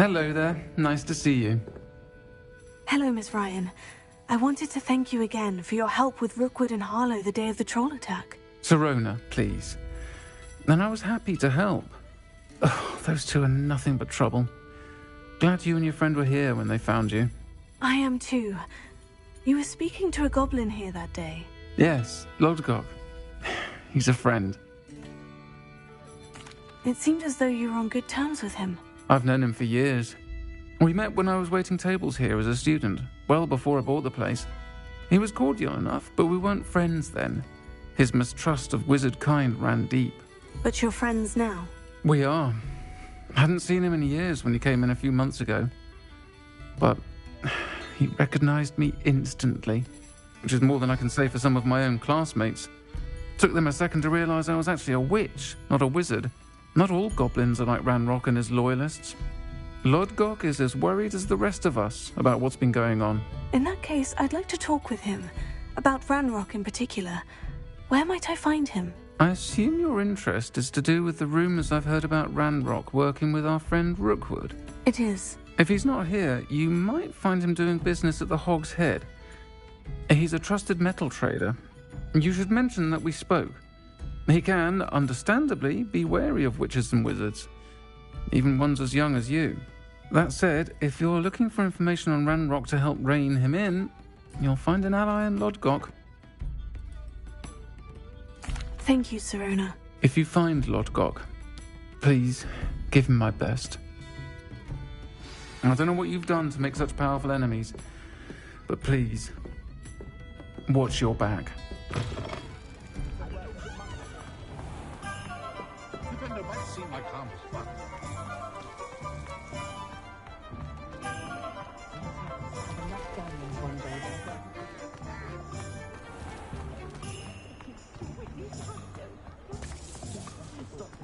Hello there. Nice to see you. Hello, Miss Ryan. I wanted to thank you again for your help with Rookwood and Harlow the day of the troll attack. Sirona, please. And I was happy to help. Oh, those two are nothing but trouble. Glad you and your friend were here when they found you. I am too. You were speaking to a goblin here that day. Yes, Lodgok. He's a friend. It seemed as though you were on good terms with him. I've known him for years. We met when I was waiting tables here as a student, well before I bought the place. He was cordial enough, but we weren't friends then. His mistrust of wizard kind ran deep. But you're friends now? We are. Hadn't seen him in years when he came in a few months ago. But he recognized me instantly, which is more than I can say for some of my own classmates. Took them a second to realize I was actually a witch, not a wizard. Not all goblins are like Ranrock and his loyalists. Lodgok is as worried as the rest of us about what's been going on. In that case, I'd like to talk with him. About Ranrock in particular. Where might I find him? I assume your interest is to do with the rumors I've heard about Ranrock working with our friend Rookwood. It is. If he's not here, you might find him doing business at the Hog's Head. He's a trusted metal trader. You should mention that we spoke. He can, understandably, be wary of witches and wizards, even ones as young as you. That said, if you're looking for information on Ranrock to help rein him in, you'll find an ally in Lodgok. Thank you, Sirona. If you find Lodgok, please give him my best. I don't know what you've done to make such powerful enemies, but please, watch your back.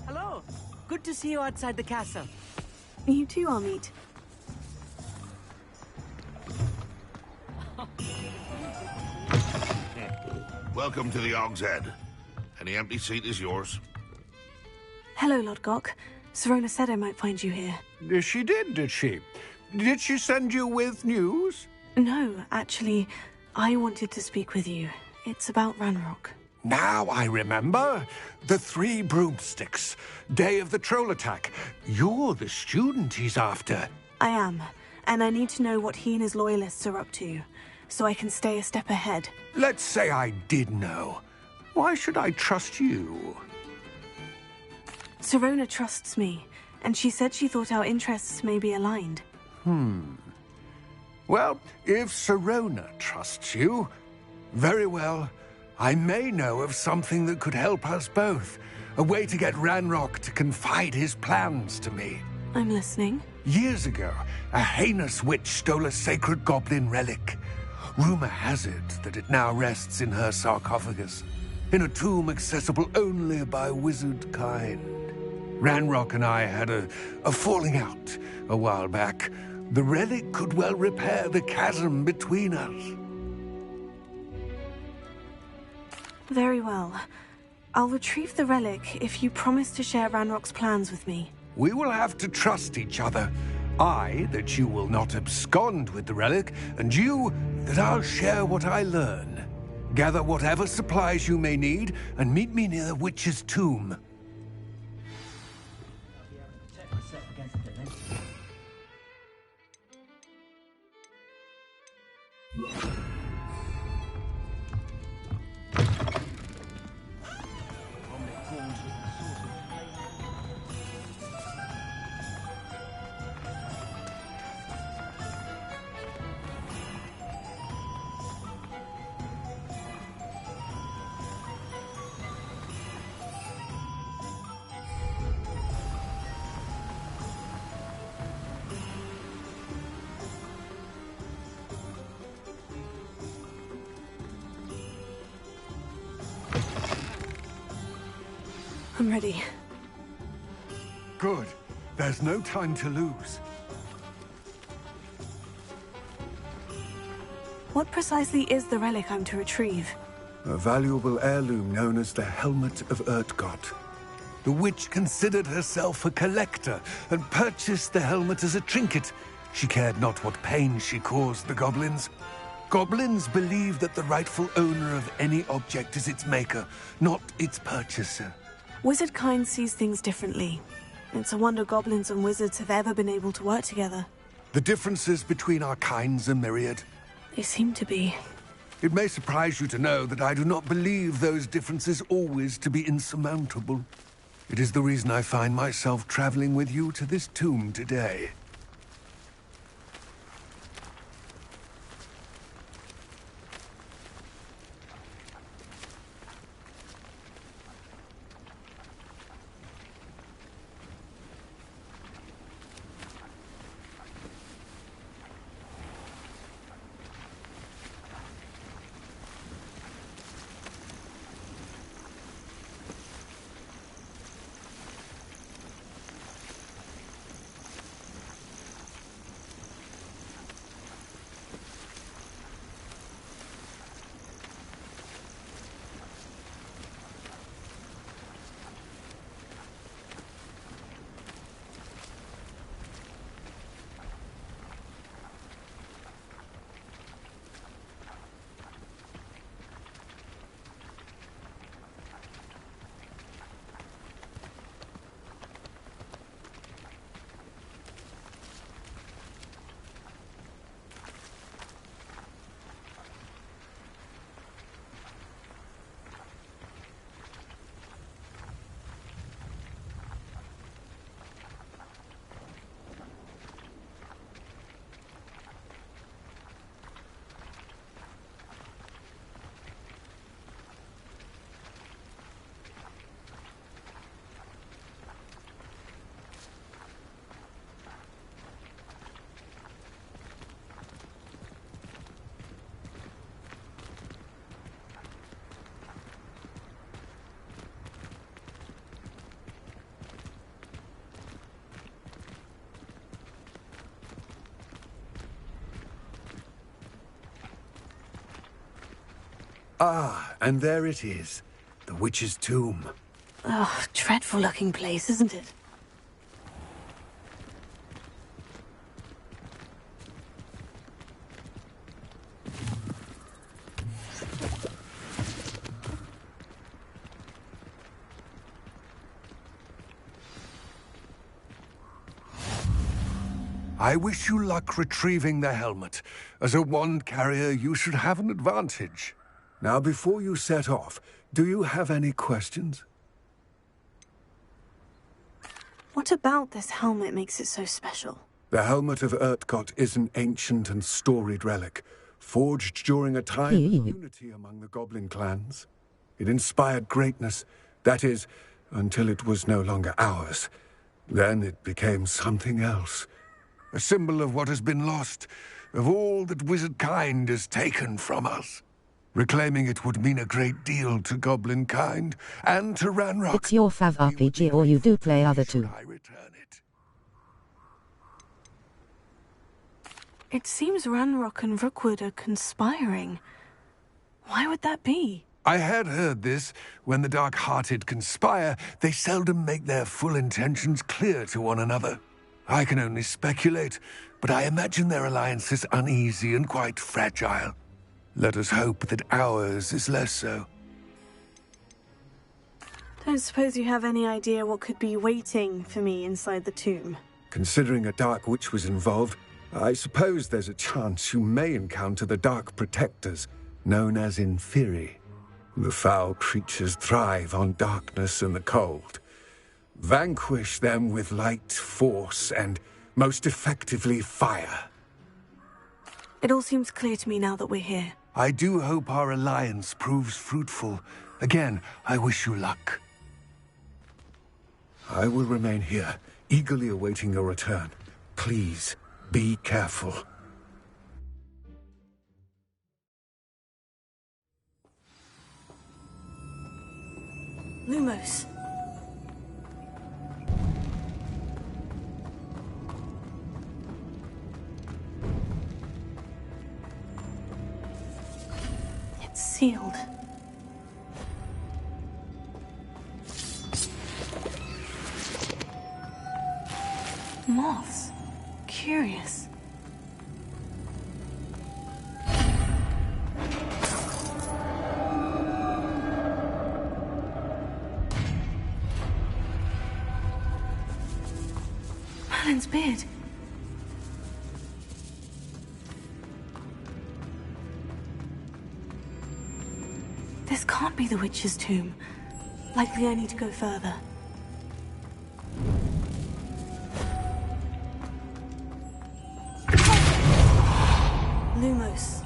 Hello. Good to see you outside the castle. You too, Amit. Welcome to the Hog's Head. Any empty seat is yours. Hello, Lodgok. Sirona said I might find you here. She did she? Did she send you with news? No, actually, I wanted to speak with you. It's about Ranrock. Now I remember. The 3 broomsticks. Day of the troll attack. You're the student he's after. I am, and I need to know what he and his loyalists are up to, so I can stay a step ahead. Let's say I did know. Why should I trust you? Sirona trusts me, and she said she thought our interests may be aligned. Well, if Sirona trusts you, very well. I may know of something that could help us both. A way to get Ranrock to confide his plans to me. I'm listening. Years ago, a heinous witch stole a sacred goblin relic. Rumor has it that it now rests in her sarcophagus, in a tomb accessible only by wizard kind. Ranrock and I had a falling out a while back. The relic could well repair the chasm between us. Very well. I'll retrieve the relic if you promise to share Ranrock's plans with me. We will have to trust each other. I, that you will not abscond with the relic, and you, that I'll share what I learn. Gather whatever supplies you may need, and meet me near the witch's tomb. I'm ready. Good. There's no time to lose. What precisely is the relic I'm to retrieve? A valuable heirloom known as the Helmet of Urtgot. The witch considered herself a collector and purchased the helmet as a trinket. She cared not what pain she caused the goblins. Goblins believe that the rightful owner of any object is its maker, not its purchaser. Wizard kind sees things differently. It's a wonder goblins and wizards have ever been able to work together. The differences between our kinds are myriad. They seem to be. It may surprise you to know that I do not believe those differences always to be insurmountable. It is the reason I find myself traveling with you to this tomb today. Ah, and there it is. The witch's tomb. Oh, dreadful looking place, isn't it? I wish you luck retrieving the helmet. As a wand carrier, you should have an advantage. Now, before you set off, do you have any questions? What about this helmet makes it so special? The helmet of Urtkot is an ancient and storied relic, forged during a time of unity among the goblin clans. It inspired greatness, that is, until it was no longer ours. Then it became something else. A symbol of what has been lost, of all that wizard kind has taken from us. Reclaiming it would mean a great deal to goblin kind, and to Ranrock. It's your fav RPG or you do play other two? I return it. It seems Ranrock and Rookwood are conspiring. Why would that be? I had heard this. When the dark-hearted conspire, they seldom make their full intentions clear to one another. I can only speculate, but I imagine their alliance is uneasy and quite fragile. Let us hope that ours is less so. Don't suppose you have any idea what could be waiting for me inside the tomb? Considering a Dark Witch was involved, I suppose there's a chance you may encounter the Dark Protectors, known as Inferi. The foul creatures thrive on darkness and the cold. Vanquish them with light, force, and, most effectively, fire. It all seems clear to me now that we're here. I do hope our alliance proves fruitful. Again, I wish you luck. I will remain here, eagerly awaiting your return. Please, be careful. Lumos. It's sealed. moths. Curious. Merlin's beard. This can't be the witch's tomb. Likely I need to go further. Lumos.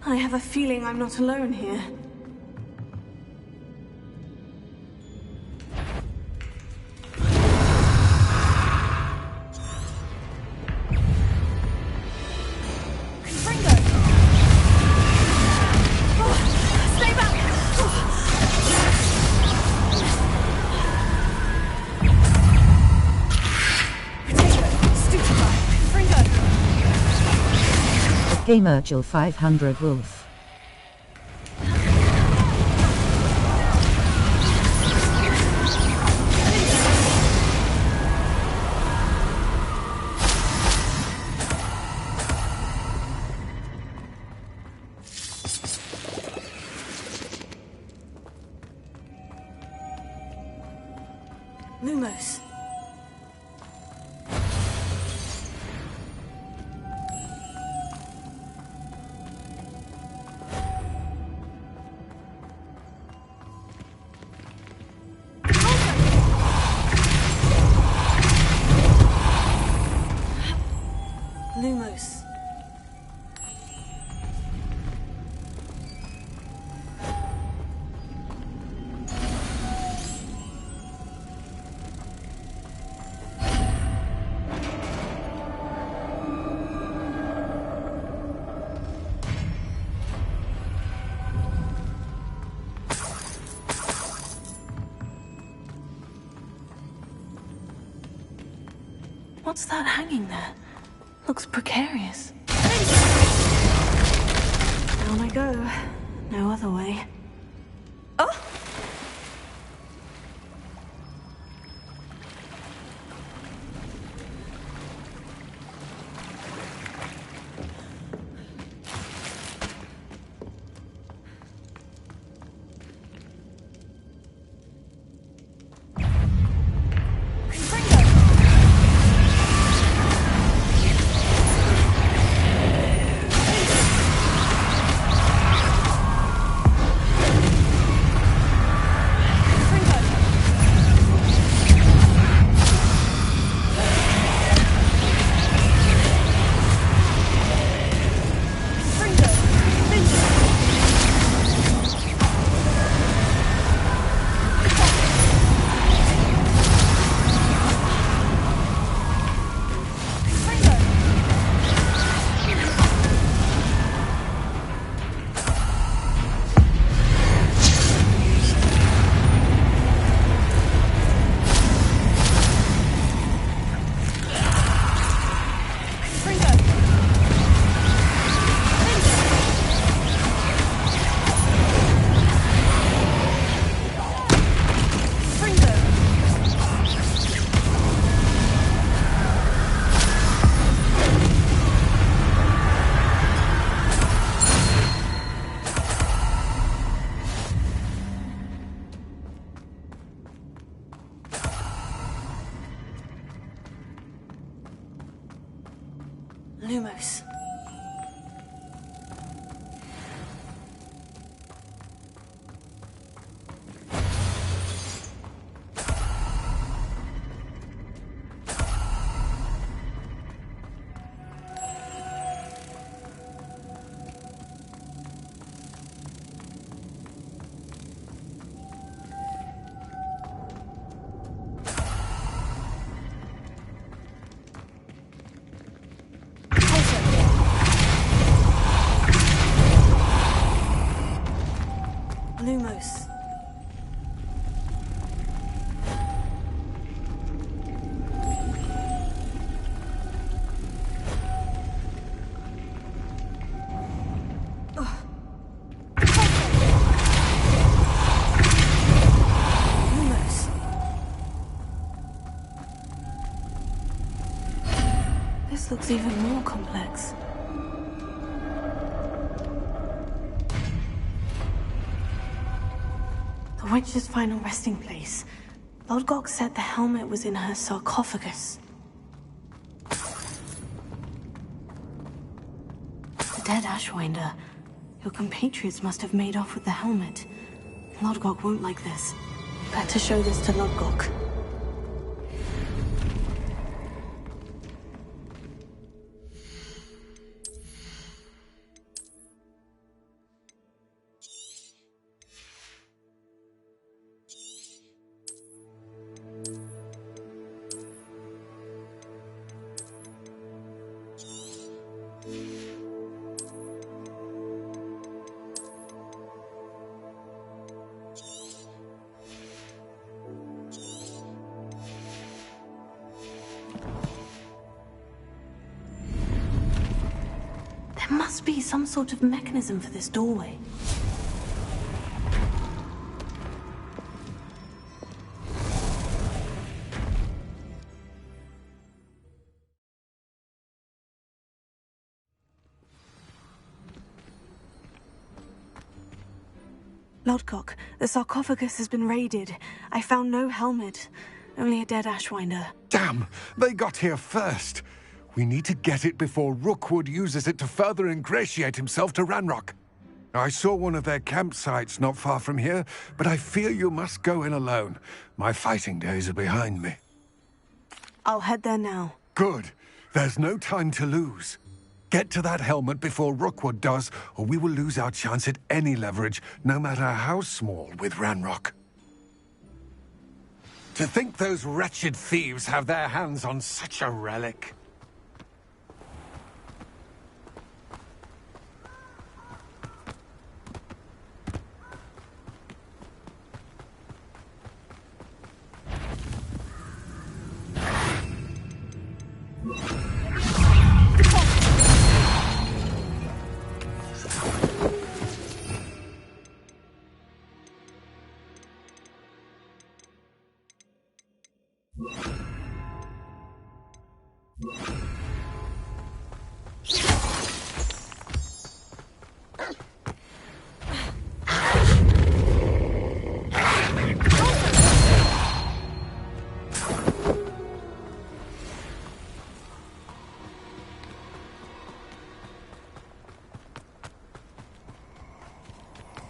I have a feeling I'm not alone here. Gamerchel 500 Wolf. Lumos. Lumos. What's that hanging there? Looks precarious. Down I go. No other way. Oh! Lumos. Lumos. Lumos. This looks even more complex. The witch's final resting place. Lodgok said the helmet was in her sarcophagus. The dead Ashwinder. Your compatriots must have made off with the helmet. Lodgok won't like this. Better show this to Lodgok. There must be some sort of mechanism for this doorway. Lodgok, the sarcophagus has been raided. I found no helmet, only a dead Ashwinder. Damn! They got here first. We need to get it before Rookwood uses it to further ingratiate himself to Ranrock. I saw one of their campsites not far from here, but I fear you must go in alone. My fighting days are behind me. I'll head there now. Good. There's no time to lose. Get to that helmet before Rookwood does, or we will lose our chance at any leverage, no matter how small, with Ranrock. To think those wretched thieves have their hands on such a relic.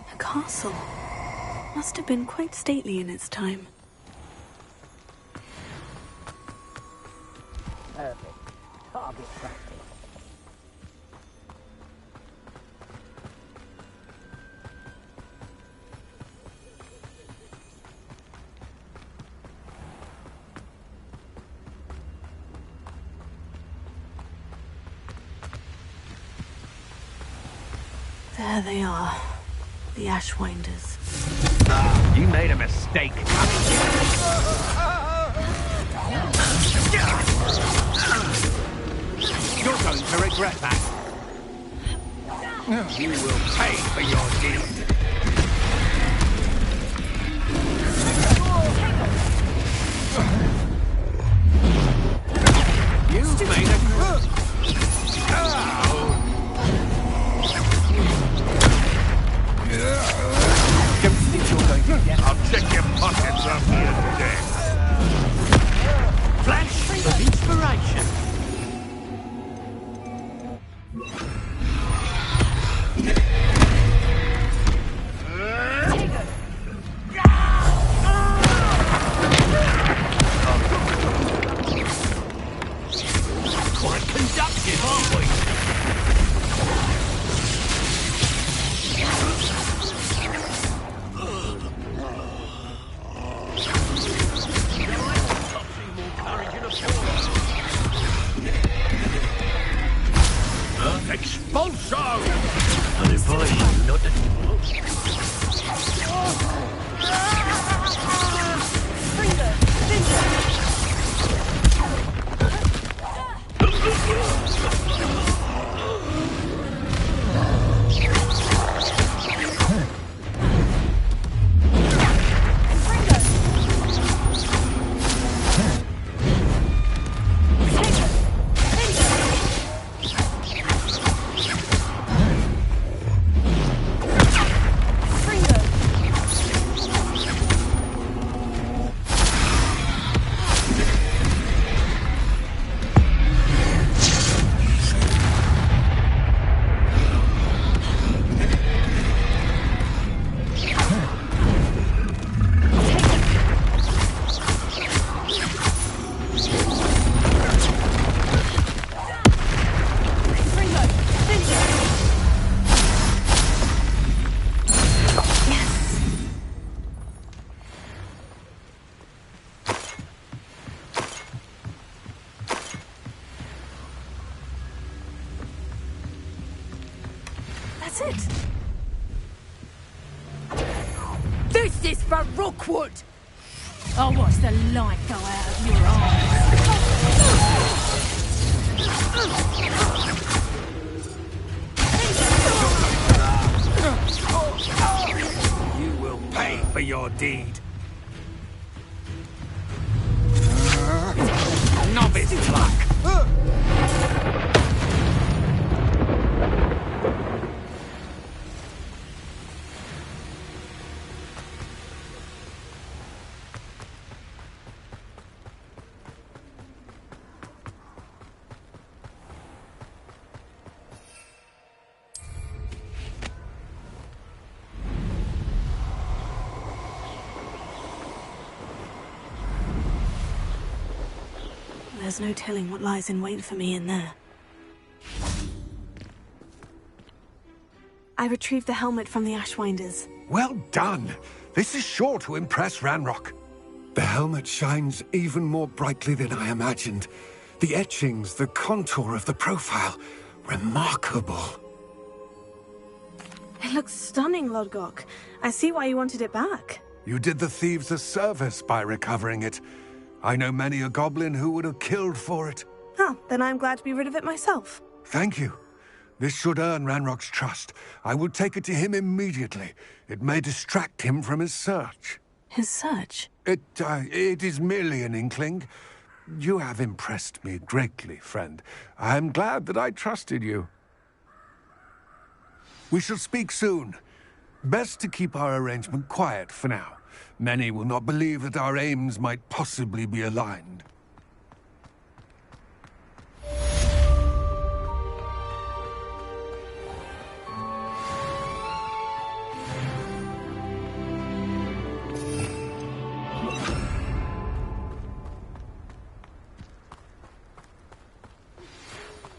The castle must have been quite stately in its time. Perfect. Target practice. There they are, the Ashwinders. You made a mistake. You're going to regret that. You will pay for your deed. You made a... Don't think you're going to get... I'll check your pockets after you're dead. Flash of inspiration. Quite conductive, aren't we? Expulso! I advise you not to... That's it. This is for Rookwood! I'll watch the light go out of your eyes. You will pay for your deed. Novice luck. There's no telling what lies in wait for me in there. I retrieved the helmet from the Ashwinders. Well done. This is sure to impress Ranrock. The helmet shines even more brightly than I imagined. The etchings, the contour of the profile. Remarkable. It looks stunning, Lodgok. I see why you wanted it back. You did the thieves a service by recovering it. I know many a goblin who would have killed for it. Oh, then I'm glad to be rid of it myself. Thank you. This should earn Ranrock's trust. I will take it to him immediately. It may distract him from his search. His search? It is merely an inkling. You have impressed me greatly, friend. I am glad that I trusted you. We shall speak soon. Best to keep our arrangement quiet for now. Many will not believe that our aims might possibly be aligned.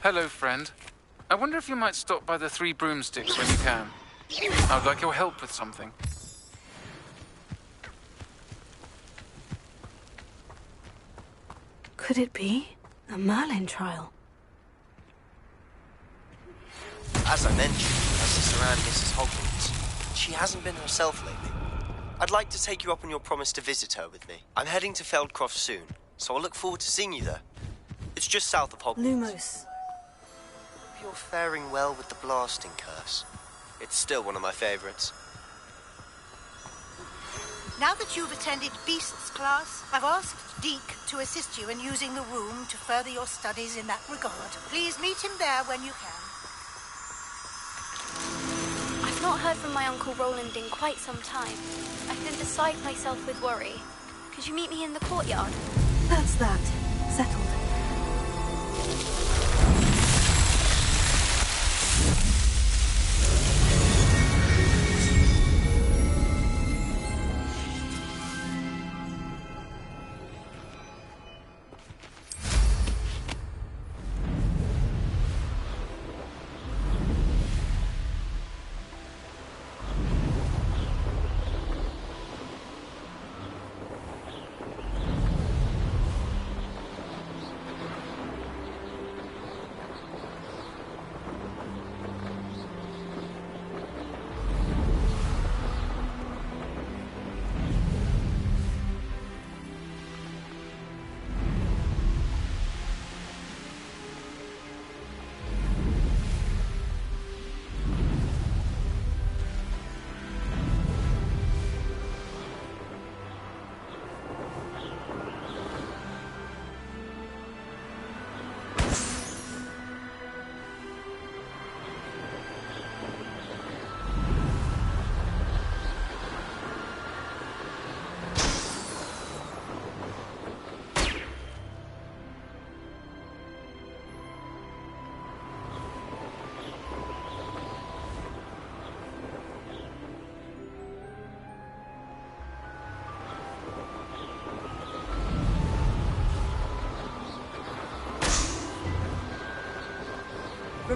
Hello, friend. I wonder if you might stop by the Three Broomsticks when you can. I would like your help with something. Could it be a Merlin trial? As I mentioned, my sister Anne misses Hogwarts. She hasn't been herself lately. I'd like to take you up on your promise to visit her with me. I'm heading to Feldcroft soon, so I'll look forward to seeing you there. It's just south of Hogwarts. Lumos. Hope you're faring well with the blasting curse. It's still one of my favorites. Now that you've attended Beasts class, I've asked Deke to assist you in using the room to further your studies in that regard. Please meet him there when you can. I've not heard from my Uncle Roland in quite some time. I've been beside myself with worry. Could you meet me in the courtyard? That's that. Settled.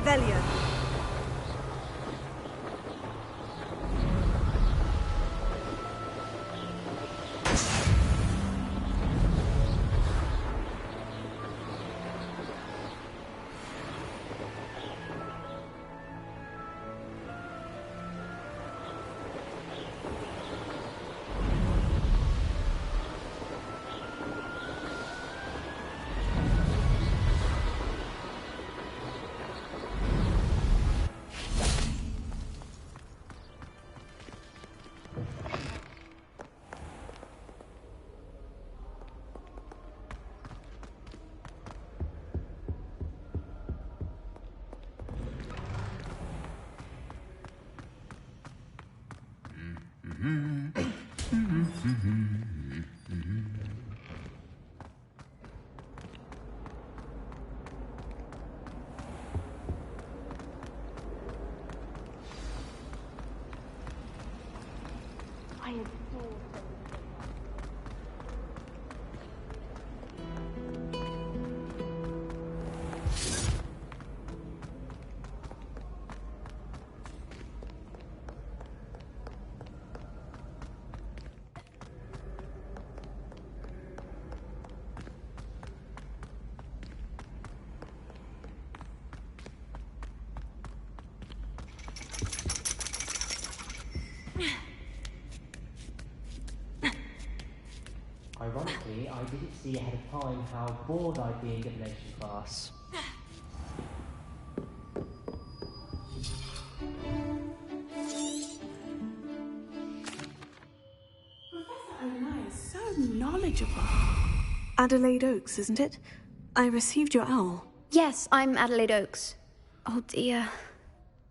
Revelio. Ironically, I didn't see ahead of time how bored I'd be in divination class. Professor O'Neill is so knowledgeable. Adelaide Oaks, isn't it? I received your owl. Yes, I'm Adelaide Oaks. Oh dear.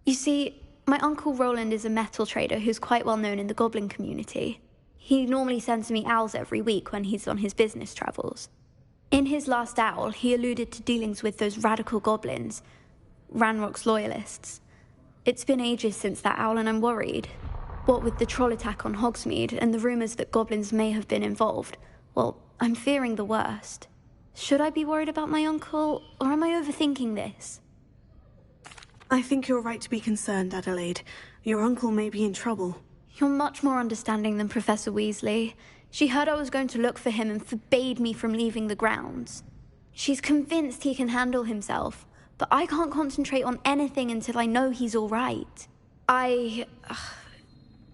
You see, my Uncle Roland is a metal trader who's quite well known in the goblin community. He normally sends me owls every week when he's on his business travels. In his last owl, he alluded to dealings with those radical goblins, Ranrock's loyalists. It's been ages since that owl and I'm worried. What with the troll attack on Hogsmeade and the rumours that goblins may have been involved, well, I'm fearing the worst. Should I be worried about my uncle, or am I overthinking this? I think you're right to be concerned, Adelaide. Your uncle may be in trouble. You're much more understanding than Professor Weasley. She heard I was going to look for him and forbade me from leaving the grounds. She's convinced he can handle himself, but I can't concentrate on anything until I know he's all right.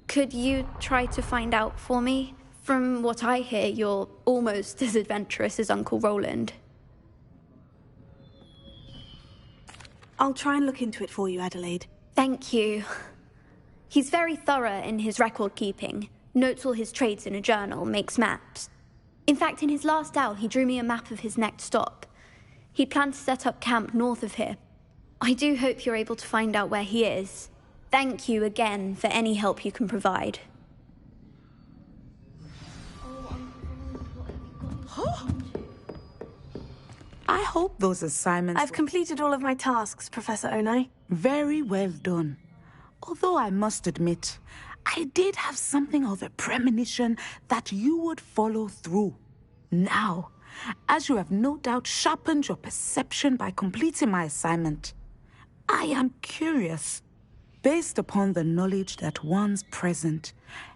Could you try to find out for me? From what I hear, you're almost as adventurous as Uncle Roland. I'll try and look into it for you, Adelaide. Thank you. He's very thorough in his record keeping, notes all his trades in a journal, makes maps. In fact, in his last owl, he drew me a map of his next stop. He planned to set up camp north of here. I do hope you're able to find out where he is. Thank you again for any help you can provide. I hope those assignments... I've completed all of my tasks, Professor Onai. Very well done. Although I must admit, I did have something of a premonition that you would follow through. Now, as you have no doubt sharpened your perception by completing my assignment, I am curious, based upon the knowledge that one's present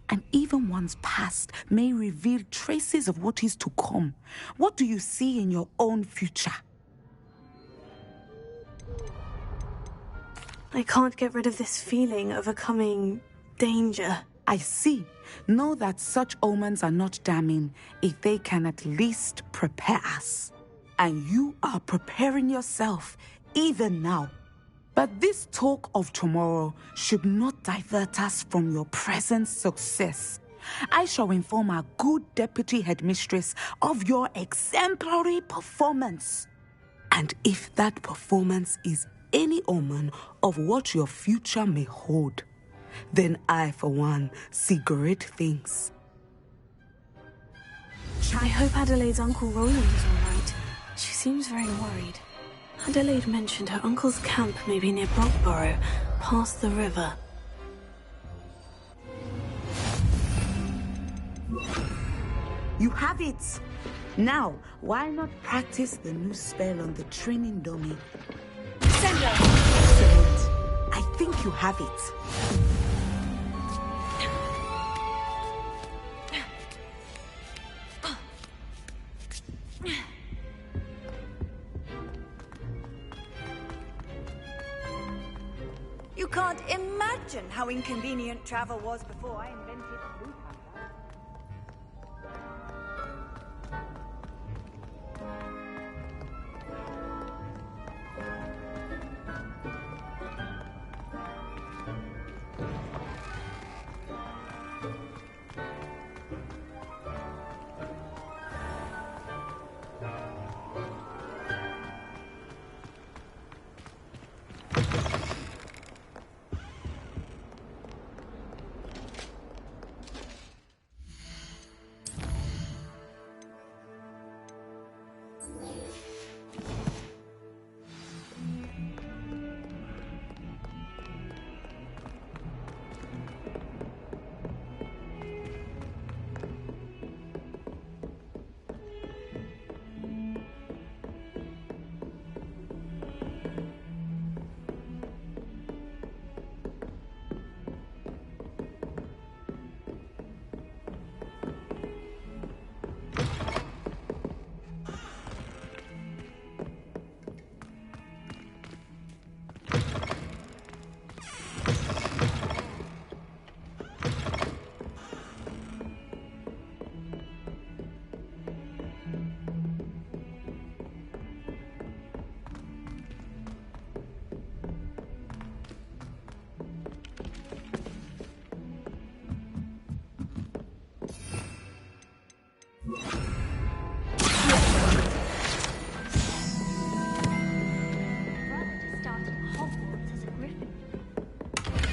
and even one's past may reveal traces of what is to come. What do you see in your own future? I can't get rid of this feeling of a coming danger. I see. Know that such omens are not damning if they can at least prepare us. And you are preparing yourself, even now. But this talk of tomorrow should not divert us from your present success. I shall inform our good deputy headmistress of your exemplary performance. And if that performance is any omen of what your future may hold, then I, for one, see great things. I hope Adelaide's Uncle Roland is all right. She seems very worried. Adelaide mentioned her uncle's camp may be near Brockborough, past the river. You have it! Now, why not practice the new spell on the training dummy? Send her! let you have it. You can't imagine how inconvenient travel was before I invented blue panda.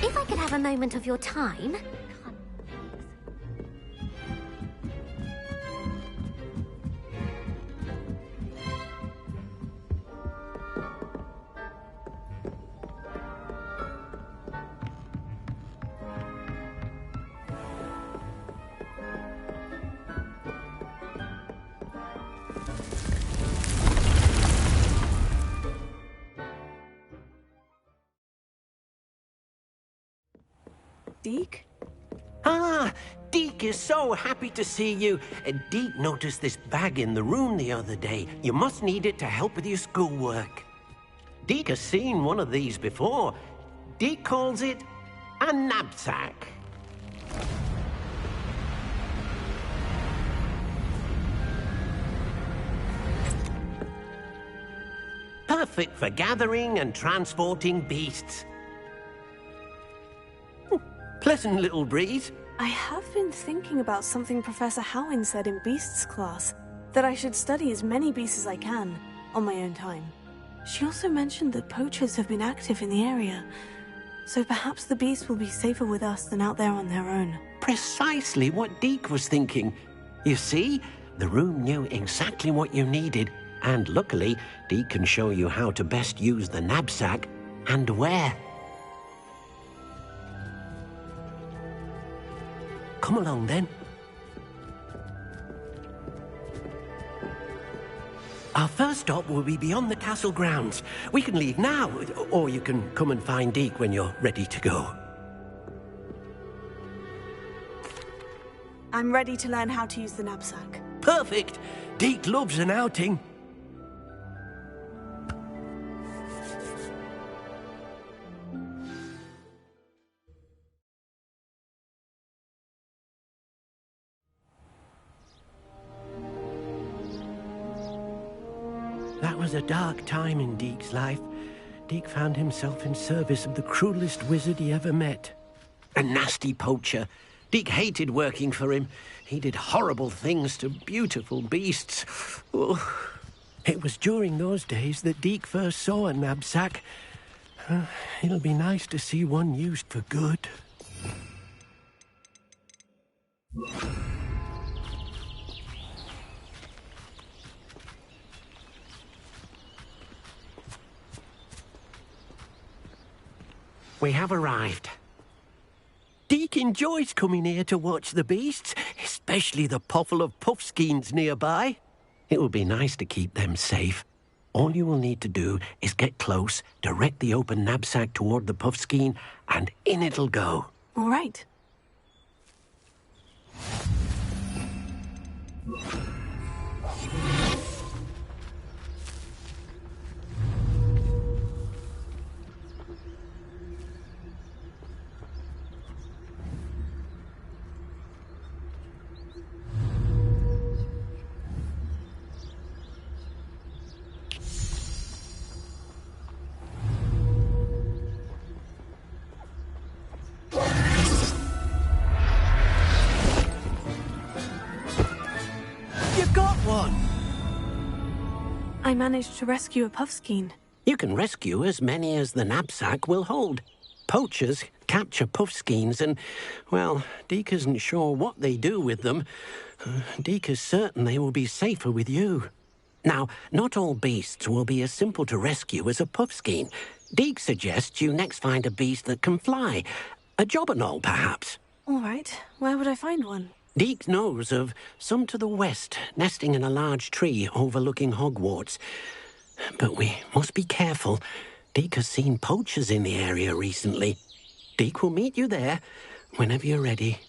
If I could have a moment of your time. Deke? Ah, Deke is so happy to see you. Deke noticed this bag in the room the other day. You must need it to help with your schoolwork. Deke has seen one of these before. Deke calls it a knapsack. Perfect for gathering and transporting beasts. Pleasant little breeze. I have been thinking about something Professor Howin said in Beasts class, that I should study as many beasts as I can, on my own time. She also mentioned that poachers have been active in the area, so perhaps the beasts will be safer with us than out there on their own. Precisely what Deke was thinking. You see, the room knew exactly what you needed, and luckily, Deke can show you how to best use the knapsack and where. Come along, then. Our first stop will be beyond the castle grounds. We can leave now, or you can come and find Deke when you're ready to go. I'm ready to learn how to use the knapsack. Perfect! Deke loves an outing. That was a dark time in Deke's life. Deke found himself in service of the cruelest wizard he ever met. A nasty poacher. Deke hated working for him. He did horrible things to beautiful beasts. Oh. It was during those days that Deke first saw a knapsack. It'll be nice to see one used for good. We have arrived. Deke enjoys coming here to watch the beasts, especially the potful of puffskeins nearby. It will be nice to keep them safe. All you will need to do is get close, direct the open knapsack toward the puffskein, and in it'll go. All right. You've got one! I managed to rescue a puffskein. You can rescue as many as the knapsack will hold. Poachers capture puffskeins and, well, Deke isn't sure what they do with them. Deke is certain they will be safer with you. Now, not all beasts will be as simple to rescue as a puffskein. Deke suggests you next find a beast that can fly. A jobberknoll, perhaps. All right. Where would I find one? Deke knows of some to the west, nesting in a large tree overlooking Hogwarts. But we must be careful. Deke has seen poachers in the area recently. Deke will meet you there whenever you're ready.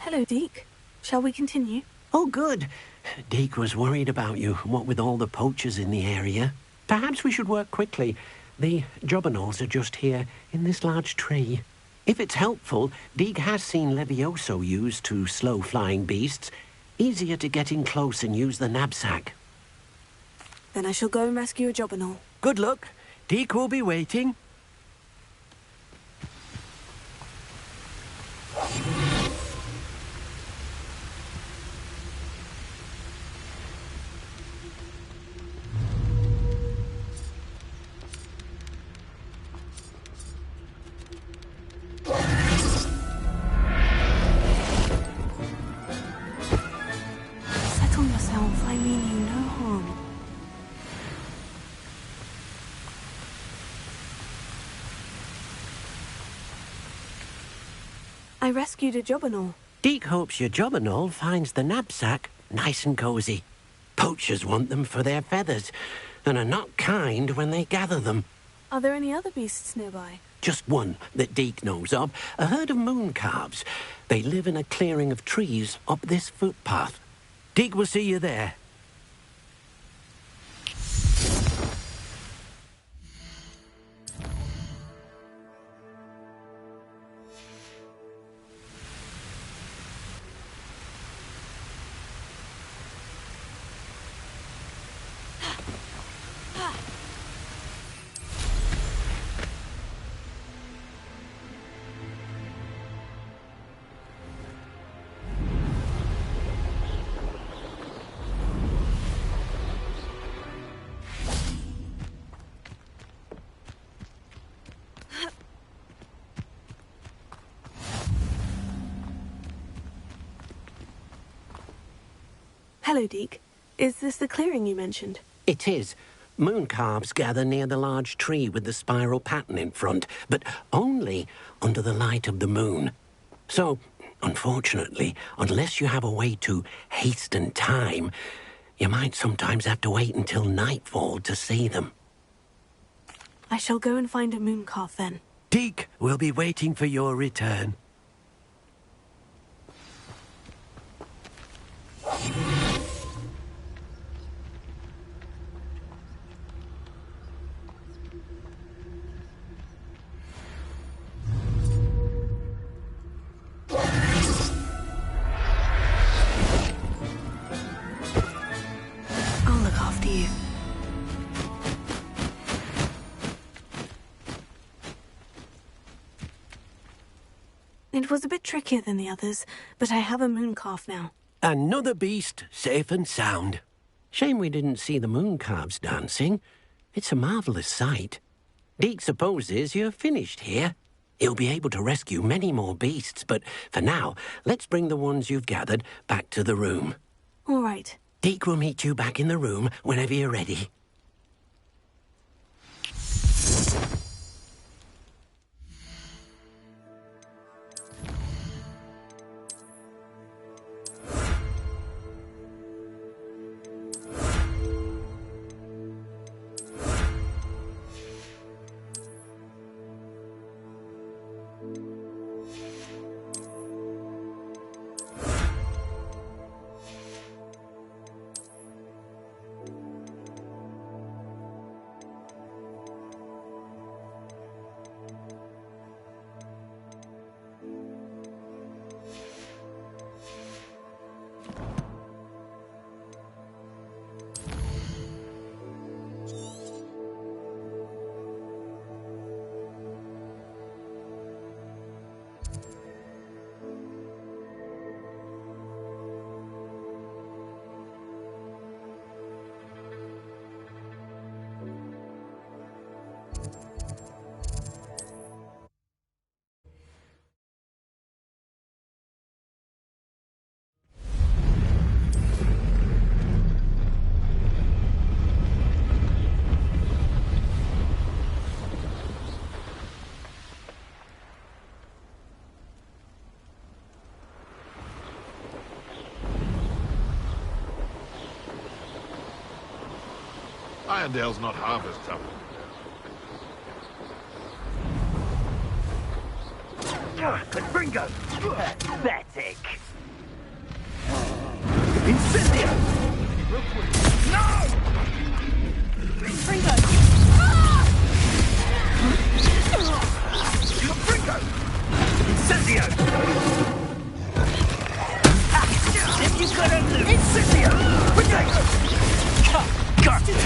Hello, Deke. Shall we continue? Oh, good. Deke was worried about you, what with all the poachers in the area. Perhaps we should work quickly. The jobberknolls are just here, in this large tree. If it's helpful, Deke has seen Levioso used to slow flying beasts. Easier to get in close and use the knapsack. Then I shall go and rescue a jobberknoll. Good luck. Deke will be waiting. Settle yourself. I mean you no harm. I rescued a jobberknoll. Deke hopes your jobberknoll finds the knapsack nice and cozy. Poachers want them for their feathers and are not kind when they gather them. Are there any other beasts nearby? Just one that Deke knows of, a herd of moon calves. They live in a clearing of trees up this footpath. Deke will see you there. Hello, Deke. Is this the clearing you mentioned? It is. Moon calves gather near the large tree with the spiral pattern in front, but only under the light of the moon. So, unfortunately, unless you have a way to hasten time, you might sometimes have to wait until nightfall to see them. I shall go and find a moon calf then. Deke will be waiting for your return. It was a bit trickier than the others, but I have a moon calf now. Another beast, safe and sound. Shame we didn't see the moon calves dancing. It's a marvellous sight. Deke supposes you're finished here. He'll be able to rescue many more beasts, but for now, let's bring the ones you've gathered back to the room. All right. Deke will meet you back in the room whenever you're ready. Irondale's not half as tough. But Ringo! Pathetic! Incendio! No! Ringo! Ringo! Incendio! If you got a loop! Incendio! Ringo! Got it!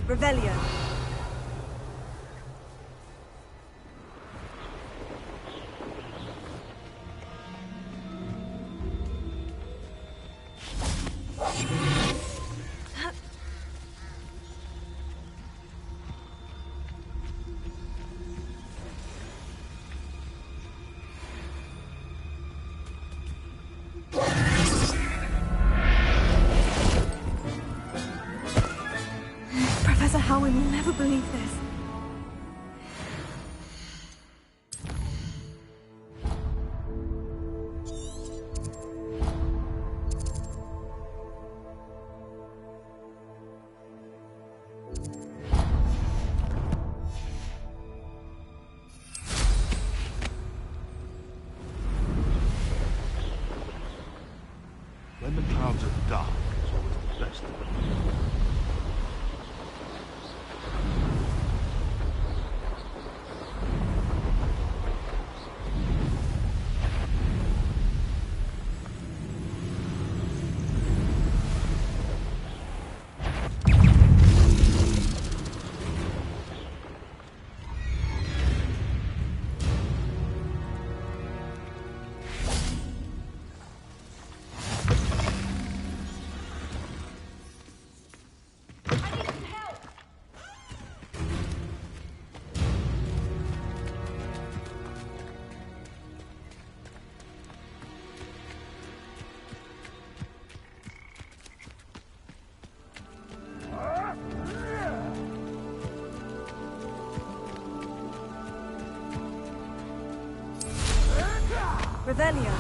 Revelio. Professor Howin will never believe this. When the clouds are dark, it's always the best of them. Revelio.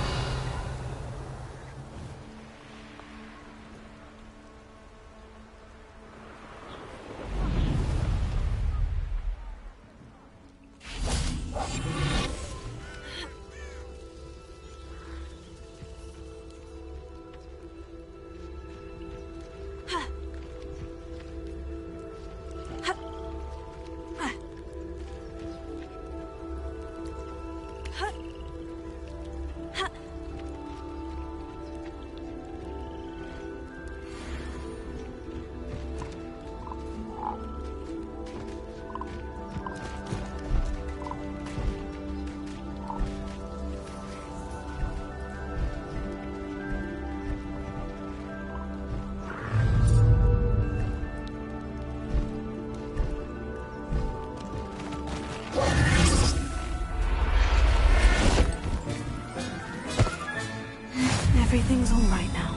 Everything's all right now.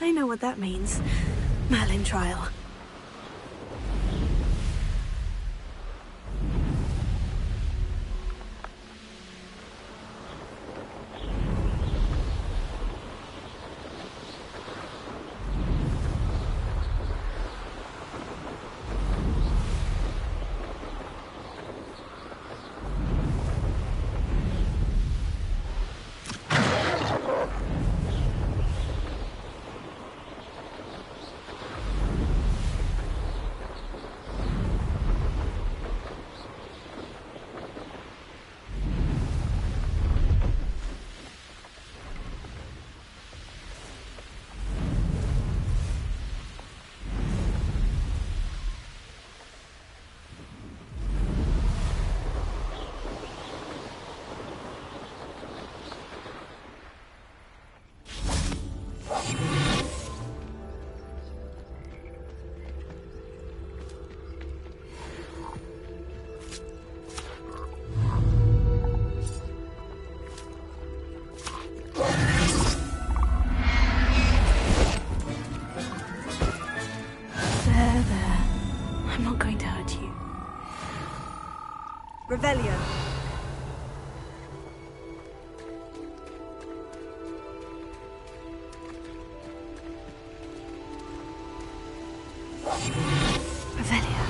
I know what that means. Merlin trial. Revelio. Revelio.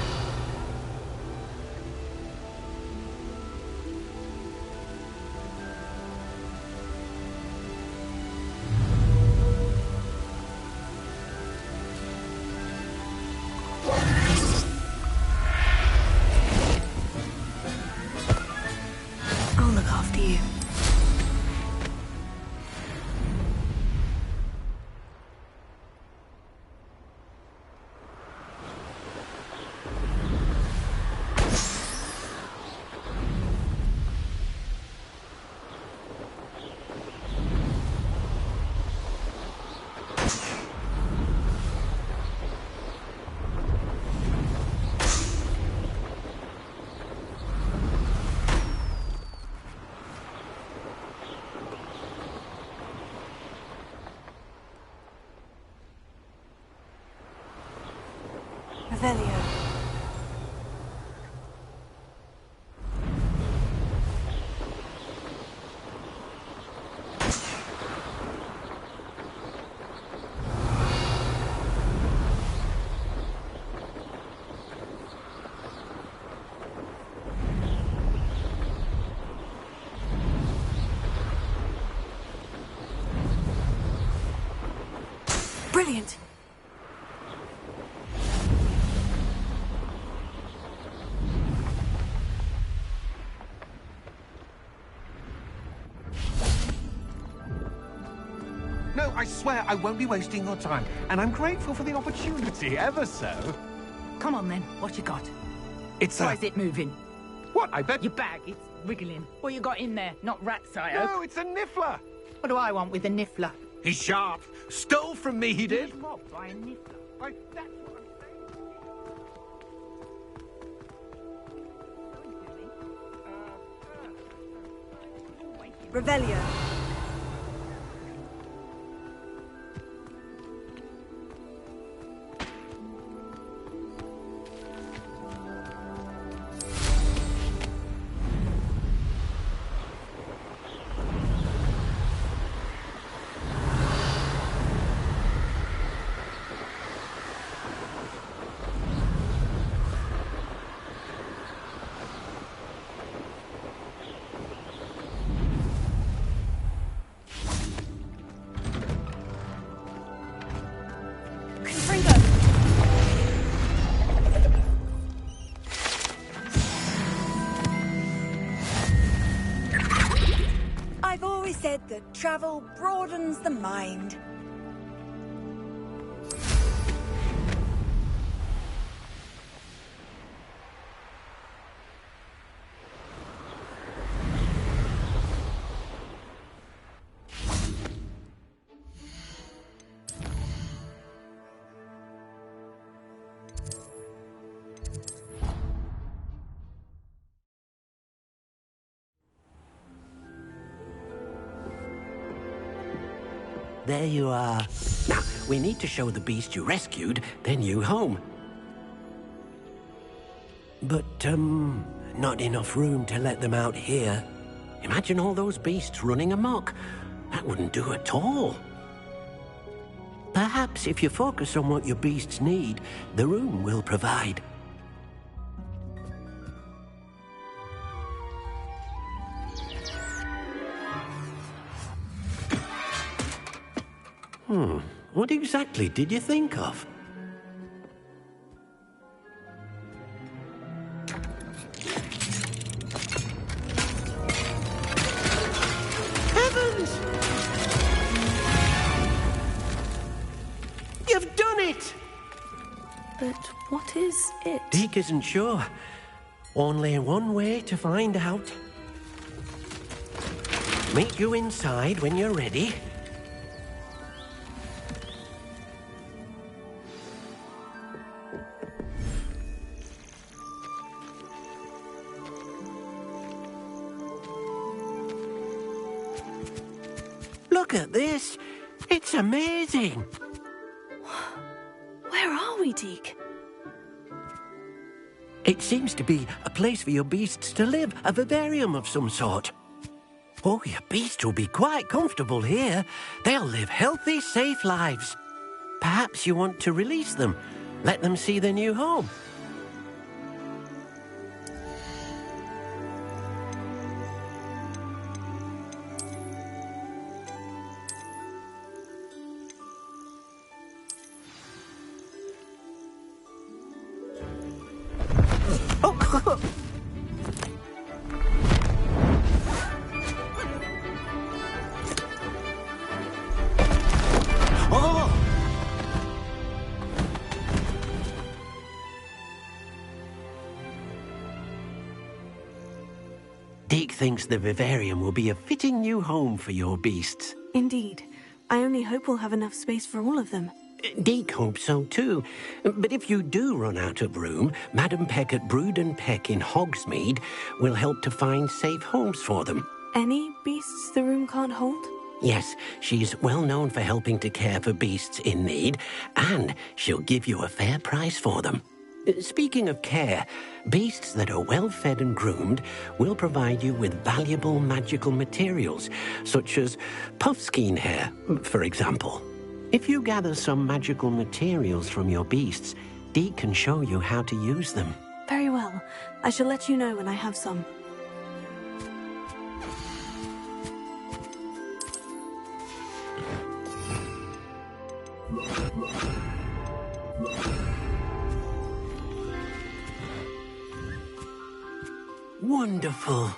I'll look after you. Revelio. Brilliant. No, I swear I won't be wasting your time, and I'm grateful for the opportunity, ever so. Come on then, what you got? It's Why is it moving? What, I bet... Your bag, it's wriggling. What you got in there? Not rats, I hope. No, it's a niffler. What do I want with a niffler? He's sharp. Stole from me, he did. Robbed by a niffler. That's what I'm saying. Revelio. I've always said that travel broadens the mind. There you are. Now, we need to show the beast you rescued their new home. But, not enough room to let them out here. Imagine all those beasts running amok. That wouldn't do at all. Perhaps if you focus on what your beasts need, the room will provide. What exactly did you think of? Heavens! You've done it! But what is it? Deke isn't sure. Only one way to find out. Meet you inside when you're ready. Look at this. It's amazing. Where are we, Deke? It seems to be a place for your beasts to live, a vivarium of some sort. Oh, your beasts will be quite comfortable here. They'll live healthy, safe lives. Perhaps you want to release them, let them see their new home. Deke thinks the vivarium will be a fitting new home for your beasts. Indeed. I only hope we'll have enough space for all of them. Deke hopes so too. But if you do run out of room, Madam Peck at Brood and Peck in Hogsmeade will help to find safe homes for them. Any beasts the room can't hold? Yes, she's well known for helping to care for beasts in need, and she'll give you a fair price for them. Speaking of care, beasts that are well fed and groomed will provide you with valuable magical materials, such as puffskein hair, for example. If you gather some magical materials from your beasts, Deke can show you how to use them. Very well. I shall let you know when I have some. Wonderful.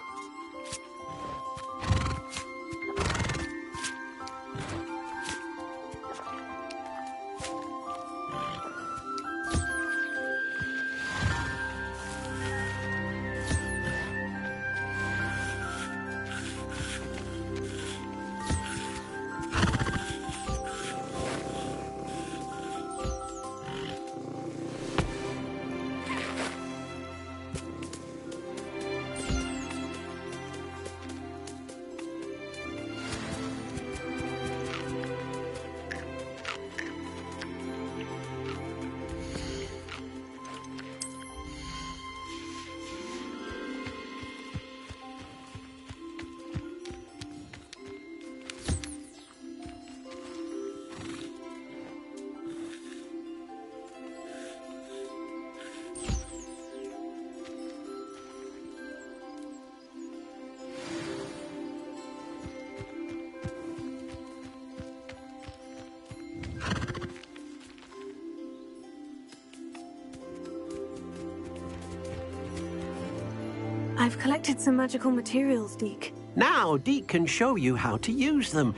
I've collected some magical materials, Deke. Now, Deke can show you how to use them.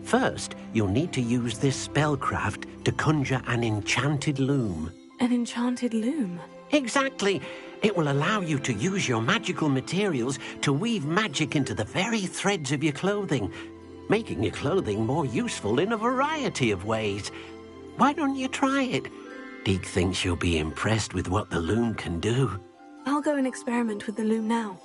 First, you'll need to use this spellcraft to conjure an enchanted loom. An enchanted loom? Exactly. It will allow you to use your magical materials to weave magic into the very threads of your clothing, making your clothing more useful in a variety of ways. Why don't you try it? Deke thinks you'll be impressed with what the loom can do. I'll go and experiment with the loom now.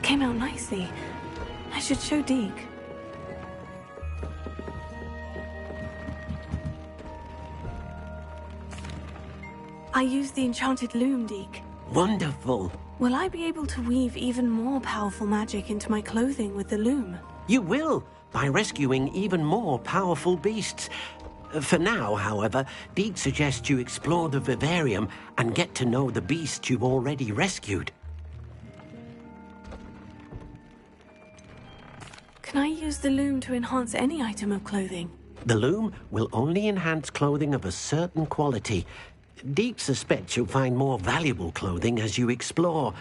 Came out nicely. I should show Deke. I used the enchanted loom, Deke. Wonderful. Will I be able to weave even more powerful magic into my clothing with the loom? You will, by rescuing even more powerful beasts. For now, however, Deke suggests you explore the vivarium and get to know the beasts you've already rescued. Can I use the loom to enhance any item of clothing? The loom will only enhance clothing of a certain quality. Deke suspects you'll find more valuable clothing as you explore.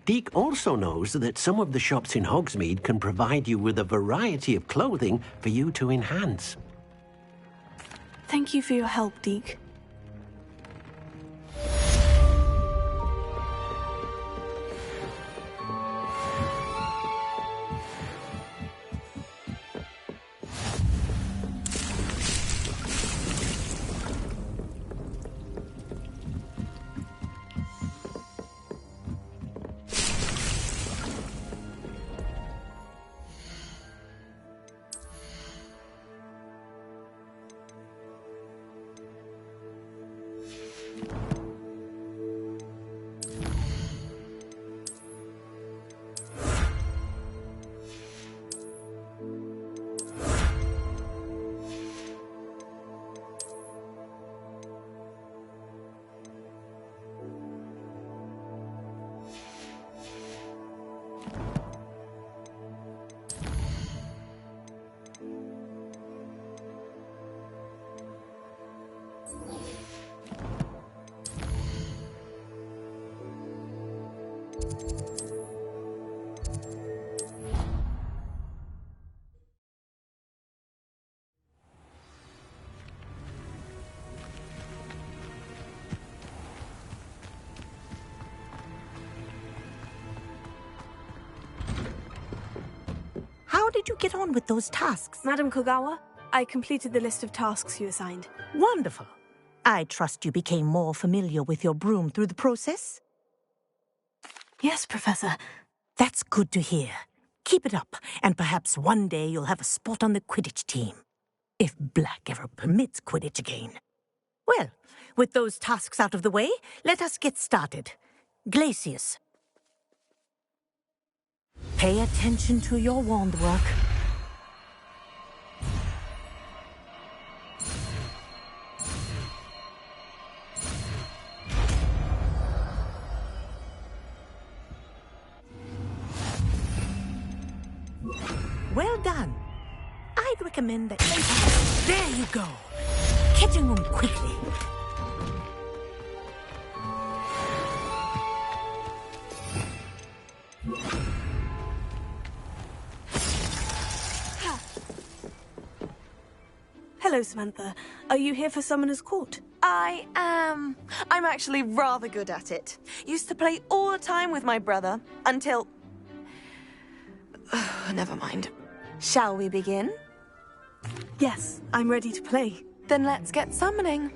Deke also knows that some of the shops in Hogsmeade can provide you with a variety of clothing for you to enhance. Thank you for your help, Deke. did you get on with those tasks? Madam Kogawa, I completed the list of tasks you assigned. Wonderful. I trust you became more familiar with your broom through the process? Yes, Professor. That's good to hear. Keep it up, and perhaps one day you'll have a spot on the Quidditch team. If Black ever permits Quidditch again. Well, with those tasks out of the way, let us get started. Glacius. Pay attention to your wand work. Well done. I'd recommend that... There you go. Catching them quickly. Hello, Samantha. Are you here for Summoner's Court? I am. I'm actually rather good at it. Used to play all the time with my brother, until... Never mind. Shall we begin? Yes, I'm ready to play. Then let's get summoning.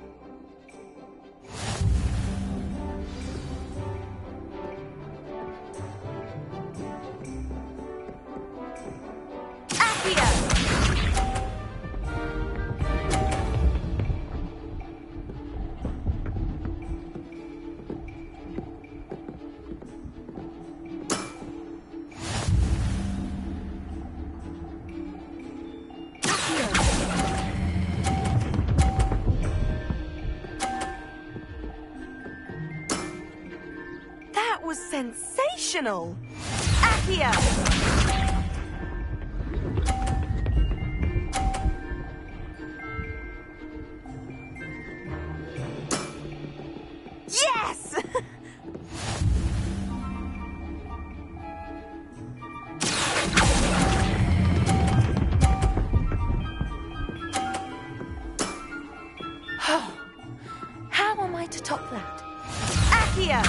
That was sensational! Accio! Yes! How am I to top that? Accio!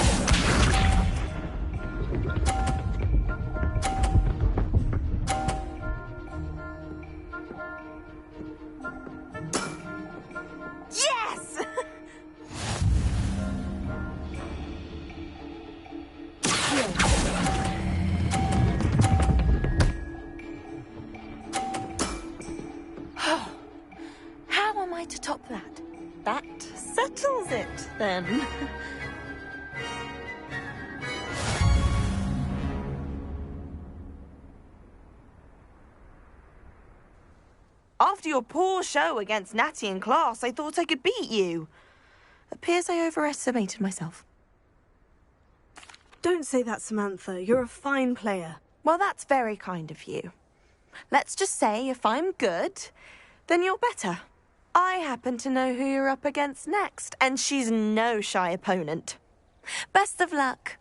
Yes! How am I to top that? That settles it, then. After your poor show against Natty in class, I thought I could beat you. Appears I overestimated myself. Don't say that, Samantha. You're a fine player. Well, that's very kind of you. Let's just say if I'm good, then you're better. I happen to know who you're up against next, and she's no shy opponent. Best of luck.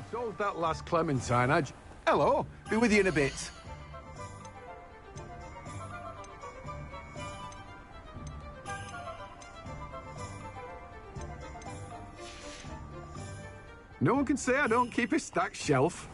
Told that last Clementine Hello, be with you in a bit. No one can say I don't keep a stacked shelf.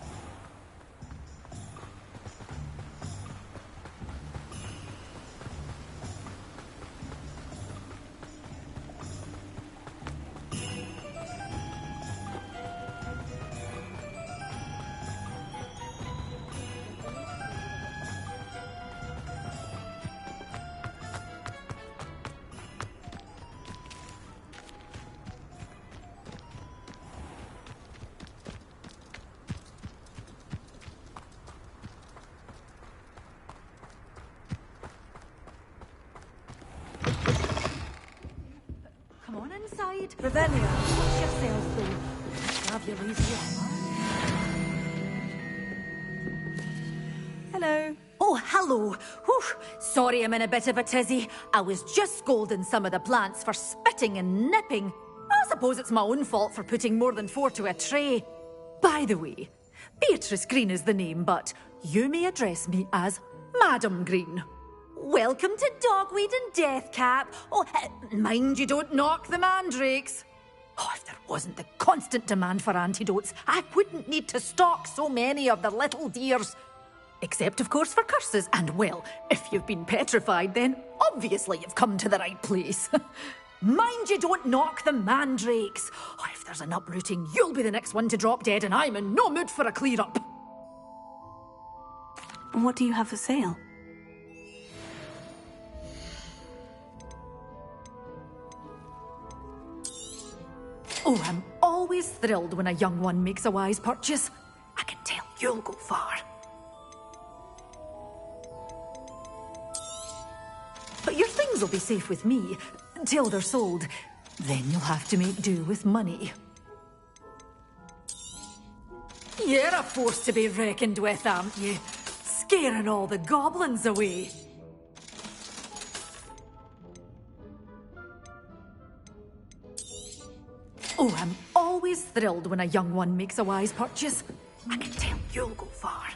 Revelia, watch yourselves though. Have your lazy. Hello. Oh, hello. Whew. Sorry I'm in a bit of a tizzy. I was just scolding some of the plants for spitting and nipping. I suppose it's my own fault for putting more than 4 to a tray. By the way, Beatrice Green is the name, but you may address me as Madam Green. Welcome to Dogweed and Deathcap. Oh, mind you don't knock the mandrakes. Oh, if there wasn't the constant demand for antidotes, I wouldn't need to stock so many of the little dears. Except, of course, for curses. And, well, if you've been petrified, then obviously you've come to the right place. Mind you don't knock the mandrakes. Oh, if there's an uprooting, you'll be the next one to drop dead, and I'm in no mood for a clear-up. What do you have for sale? Oh, I'm always thrilled when a young one makes a wise purchase. I can tell you'll go far. But your things will be safe with me, till they're sold. Then you'll have to make do with money. You're a force to be reckoned with, aren't you? Scaring all the goblins away. Oh, I'm always thrilled when a young one makes a wise purchase. I can tell you'll go far.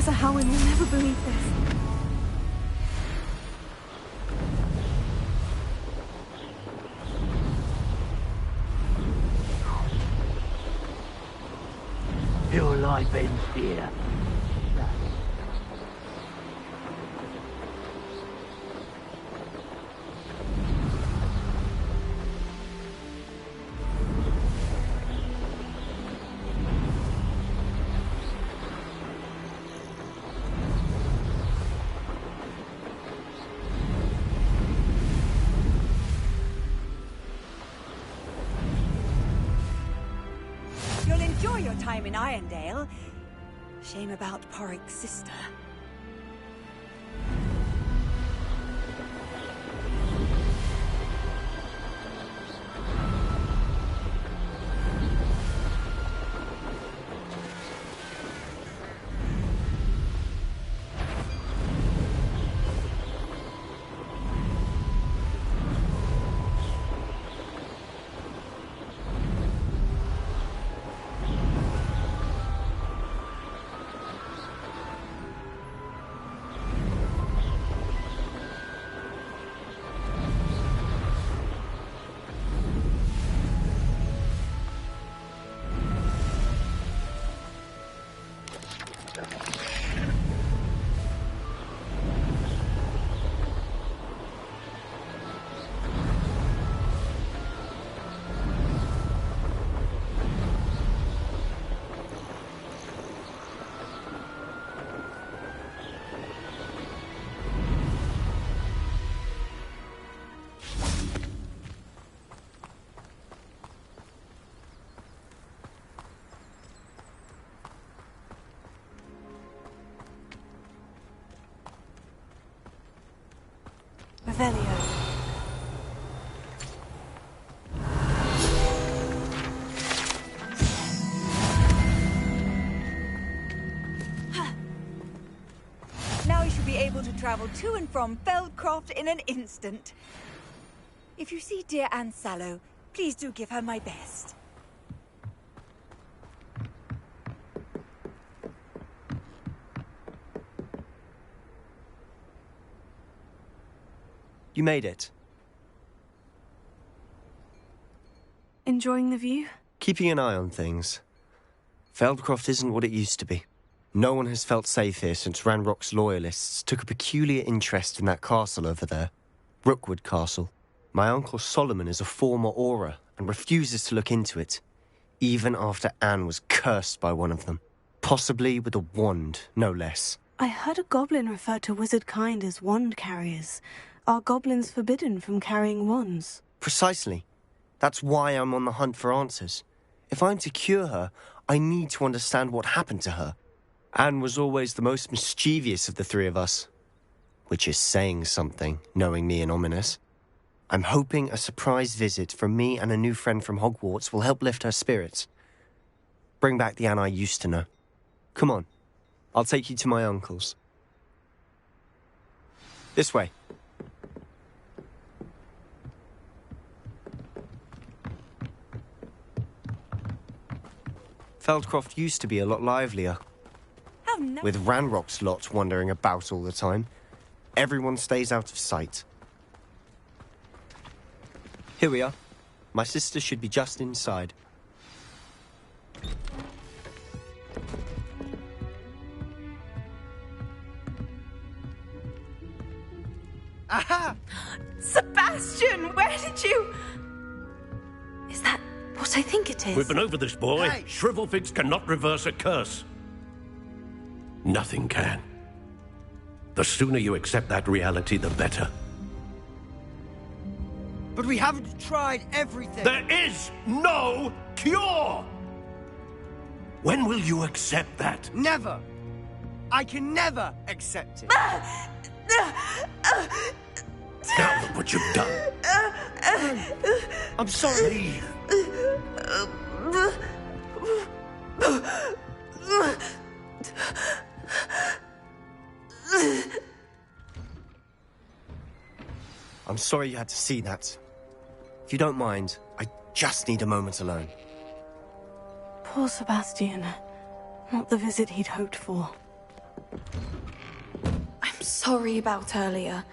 Howin will never believe this. Your life ends here. You'll enjoy your time in Irondale. Shame about Porrick's sister. Revelio. Now you should be able to travel to and from Feldcroft in an instant. If you see dear Anne Sallow, please do give her my best. You made it. Enjoying the view? Keeping an eye on things. Feldcroft isn't what it used to be. No one has felt safe here since Ranrock's loyalists took a peculiar interest in that castle over there. Rookwood Castle. My uncle Solomon is a former Auror and refuses to look into it, even after Anne was cursed by one of them. Possibly with a wand, no less. I heard a goblin refer to wizard kind as wand carriers. Are goblins forbidden from carrying wands? Precisely. That's why I'm on the hunt for answers. If I'm to cure her, I need to understand what happened to her. Anne was always the most mischievous of the three of us. Which is saying something, knowing me and Ominous. I'm hoping a surprise visit from me and a new friend from Hogwarts will help lift her spirits. Bring back the Anne I used to know. Come on, I'll take you to my uncle's. This way. Feldcroft used to be a lot livelier. With Ranrock's lot wandering about all the time, everyone stays out of sight. Here we are. My sister should be just inside. Aha! Sebastian, where did you... Is that what I think it is? We've been over this, boy. Hey. Shrivelfigs cannot reverse a curse. Nothing can. The sooner you accept that reality, the better. But we haven't tried everything. There is no cure! When will you accept that? Never. I can never accept it. Now look what you've done. I'm sorry. I'm sorry you had to see that. If you don't mind, I just need a moment alone. Poor Sebastian. Not the visit he'd hoped for. I'm sorry about earlier.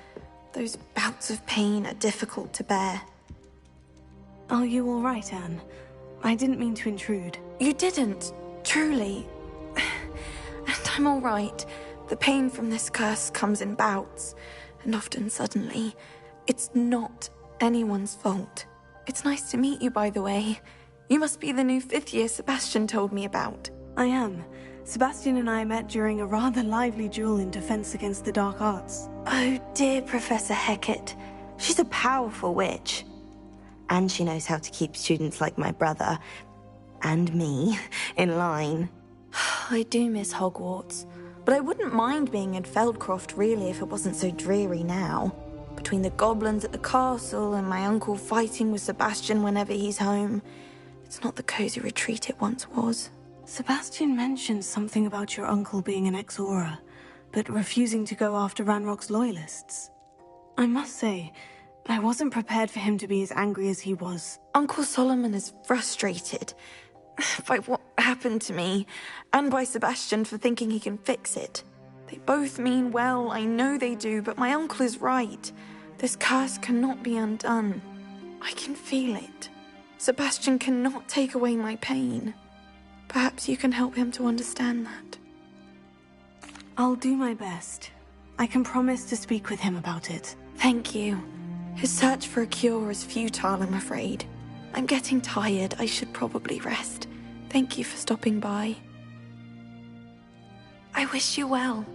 Those bouts of pain are difficult to bear. Are you all right, Anne? I didn't mean to intrude. You didn't, truly. And I'm all right. The pain from this curse comes in bouts, and often suddenly. It's not anyone's fault. It's nice to meet you, by the way. You must be the new 5th year Sebastian told me about. I am. Sebastian and I met during a rather lively duel in Defense Against the Dark Arts. Oh, dear Professor Hecat. She's a powerful witch. And she knows how to keep students like my brother, and me, in line. I do miss Hogwarts, but I wouldn't mind being in Feldcroft, really, if it wasn't so dreary now. Between the goblins at the castle and my uncle fighting with Sebastian whenever he's home, it's not the cozy retreat it once was. Sebastian mentioned something about your uncle being an ex-Auror, but refusing to go after Ranrock's loyalists. I must say, I wasn't prepared for him to be as angry as he was. Uncle Solomon is frustrated by what happened to me, and by Sebastian for thinking he can fix it. They both mean well, I know they do, but my uncle is right. This curse cannot be undone. I can feel it. Sebastian cannot take away my pain. Perhaps you can help him to understand that. I'll do my best. I can promise to speak with him about it. Thank you. His search for a cure is futile, I'm afraid. I'm getting tired. I should probably rest. Thank you for stopping by. I wish you well.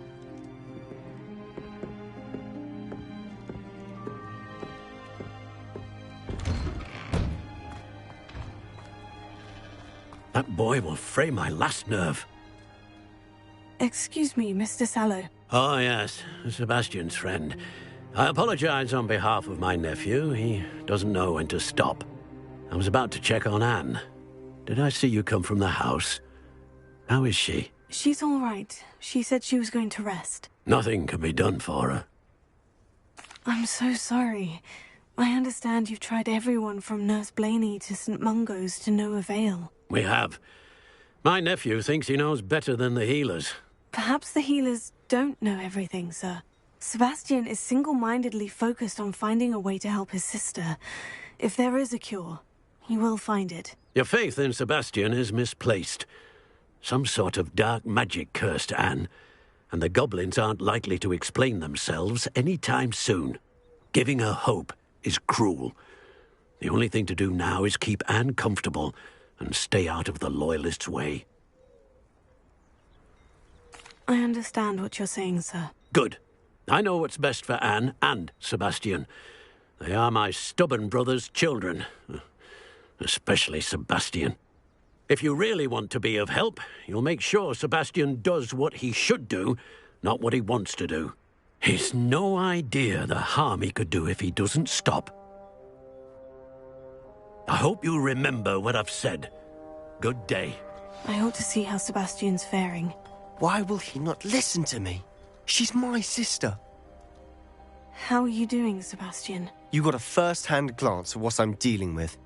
That boy will fray my last nerve. Excuse me, Mr. Sallow. Oh, yes, Sebastian's friend. I apologize on behalf of my nephew. He doesn't know when to stop. I was about to check on Anne. Did I see you come from the house? How is she? She's all right. She said she was going to rest. Nothing can be done for her. I'm so sorry. I understand you've tried everyone from Nurse Blaney to St. Mungo's to no avail. We have. My nephew thinks he knows better than the healers. Perhaps the healers don't know everything, sir. Sebastian is single-mindedly focused on finding a way to help his sister. If there is a cure, he will find it. Your faith in Sebastian is misplaced. Some sort of dark magic cursed Anne, and the goblins aren't likely to explain themselves any time soon. Giving her hope is cruel. The only thing to do now is keep Anne comfortable and stay out of the Loyalists' way. I understand what you're saying, sir. Good. I know what's best for Anne and Sebastian. They are my stubborn brother's children. Especially Sebastian. If you really want to be of help, you'll make sure Sebastian does what he should do, not what he wants to do. He's no idea the harm he could do if he doesn't stop. I hope you remember what I've said. Good day. I ought to see how Sebastian's faring. Why will he not listen to me? She's my sister. How are you doing, Sebastian? You got a first-hand glance of what I'm dealing with.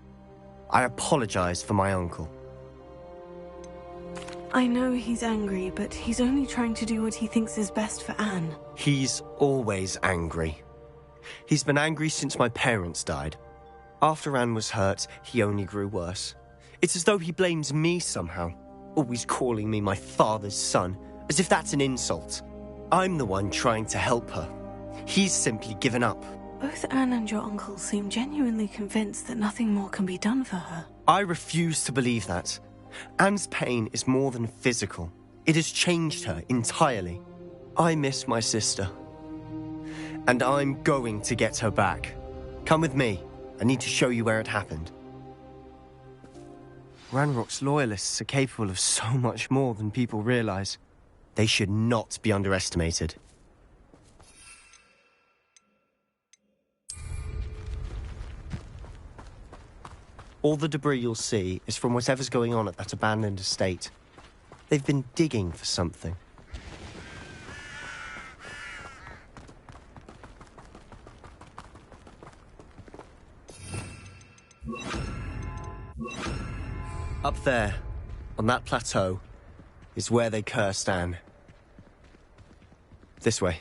I apologize for my uncle. I know he's angry, but he's only trying to do what he thinks is best for Anne. He's always angry. He's been angry since my parents died. After Anne was hurt, he only grew worse. It's as though he blames me somehow, always calling me my father's son, as if that's an insult. I'm the one trying to help her. He's simply given up. Both Anne and your uncle seem genuinely convinced that nothing more can be done for her. I refuse to believe that. Anne's pain is more than physical. It has changed her entirely. I miss my sister. And I'm going to get her back. Come with me. I need to show you where it happened. Ranrock's loyalists are capable of so much more than people realize. They should not be underestimated. All the debris you'll see is from whatever's going on at that abandoned estate. They've been digging for something. Up there, on that plateau, is where they cursed Anne. This way.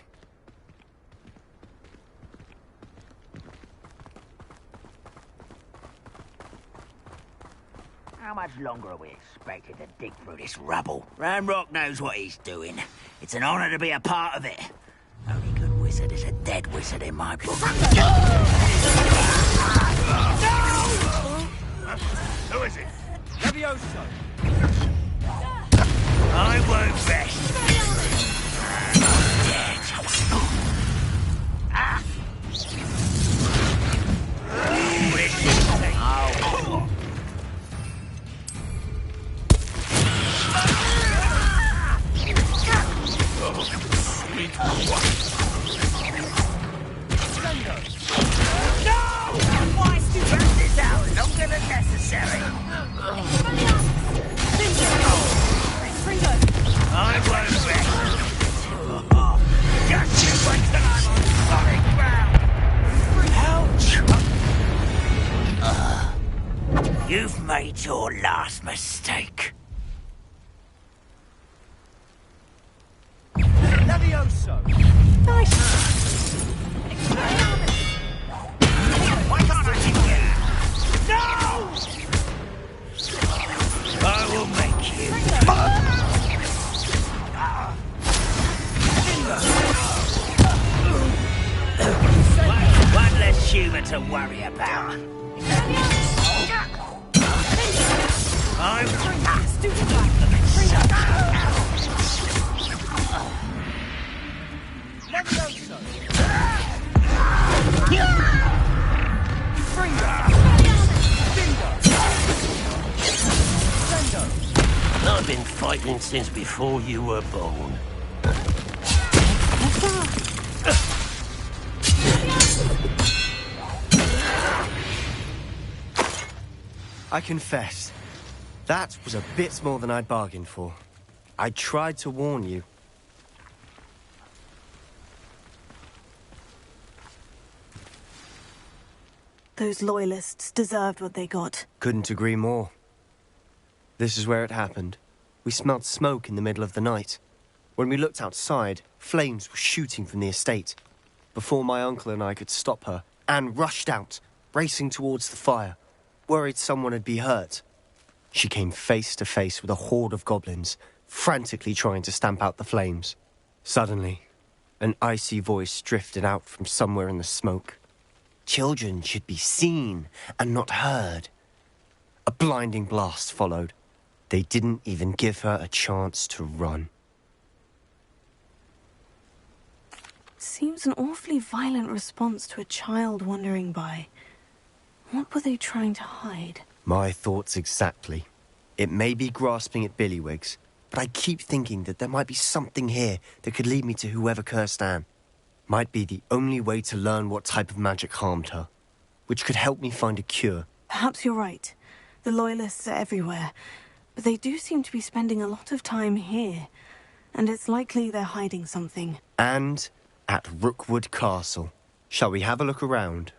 How much longer are we expected to dig through this rubble? Ranrock knows what he's doing. It's an honor to be a part of it. Only good wizard is a dead wizard in my book. No! Who is it? Levioso! I won't rest. Ah! Oh. Why do this out? Longer than necessary. I won't rest. Just you wait till I'm on solid ground. Ouch! You've made your last mistake. Levioso! Nice! Why can't I hit you? No! I will make you. One less humour to worry about. I've been fighting since before you were born. I confess, that was a bit more than I'd bargained for. I tried to warn you. Those loyalists deserved what they got. Couldn't agree more. This is where it happened. We smelled smoke in the middle of the night. When we looked outside, flames were shooting from the estate. Before my uncle and I could stop her, Anne rushed out, racing towards the fire, worried someone had been hurt. She came face to face with a horde of goblins, frantically trying to stamp out the flames. Suddenly, an icy voice drifted out from somewhere in the smoke. Children should be seen and not heard. A blinding blast followed. They didn't even give her a chance to run. Seems an awfully violent response to a child wandering by. What were they trying to hide? My thoughts exactly. It may be grasping at Billywigs, but I keep thinking that there might be something here that could lead me to whoever cursed Anne. Might be the only way to learn what type of magic harmed her, which could help me find a cure. Perhaps you're right. The Loyalists are everywhere, but they do seem to be spending a lot of time here, and it's likely they're hiding something. And at Rookwood Castle. Shall we have a look around?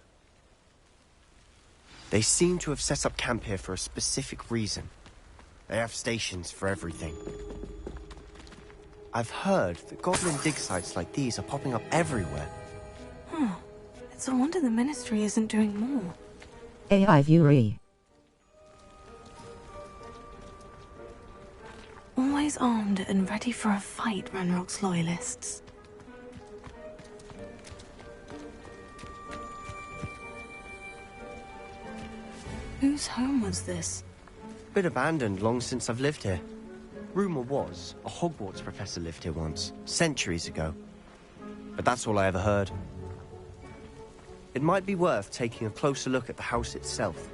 They seem to have set up camp here for a specific reason. They have stations for everything. I've heard that goblin dig sites like these are popping up everywhere. It's a wonder the Ministry isn't doing more. AI Viewery. Always armed and ready for a fight, Ranrock's Loyalists. Whose home was this? Been abandoned long since I've lived here. Rumour was a Hogwarts professor lived here once, centuries ago. But that's all I ever heard. It might be worth taking a closer look at the house itself.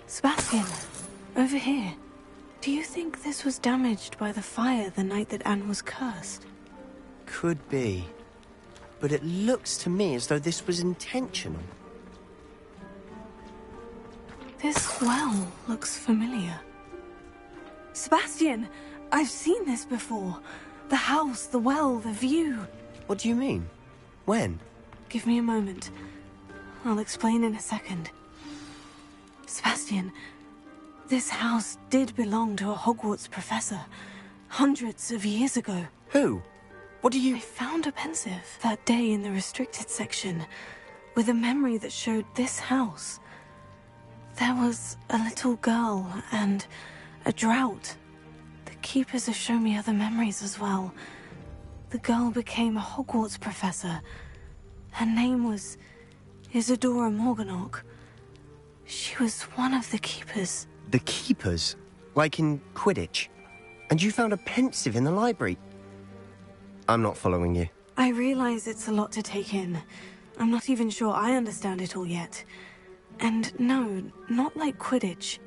Sebastian, over here. Do you think this was damaged by the fire the night that Anne was cursed? Could be. But it looks to me as though this was intentional. This well looks familiar. Sebastian, I've seen this before. The house, the well, the view. What do you mean? When? Give me a moment. I'll explain in a second. Sebastian, this house did belong to a Hogwarts professor, hundreds of years ago. Who? What do you... I found a pensive that day in the restricted section, with a memory that showed this house. There was a little girl and a drought. The keepers have shown me other memories as well. The girl became a Hogwarts professor. Her name was Isadora Morganach. She was one of the keepers. The keepers? Like in Quidditch? And you found a pensive in the library? I'm not following you. I realize it's a lot to take in. I'm not even sure I understand it all yet. And no, not like Quidditch.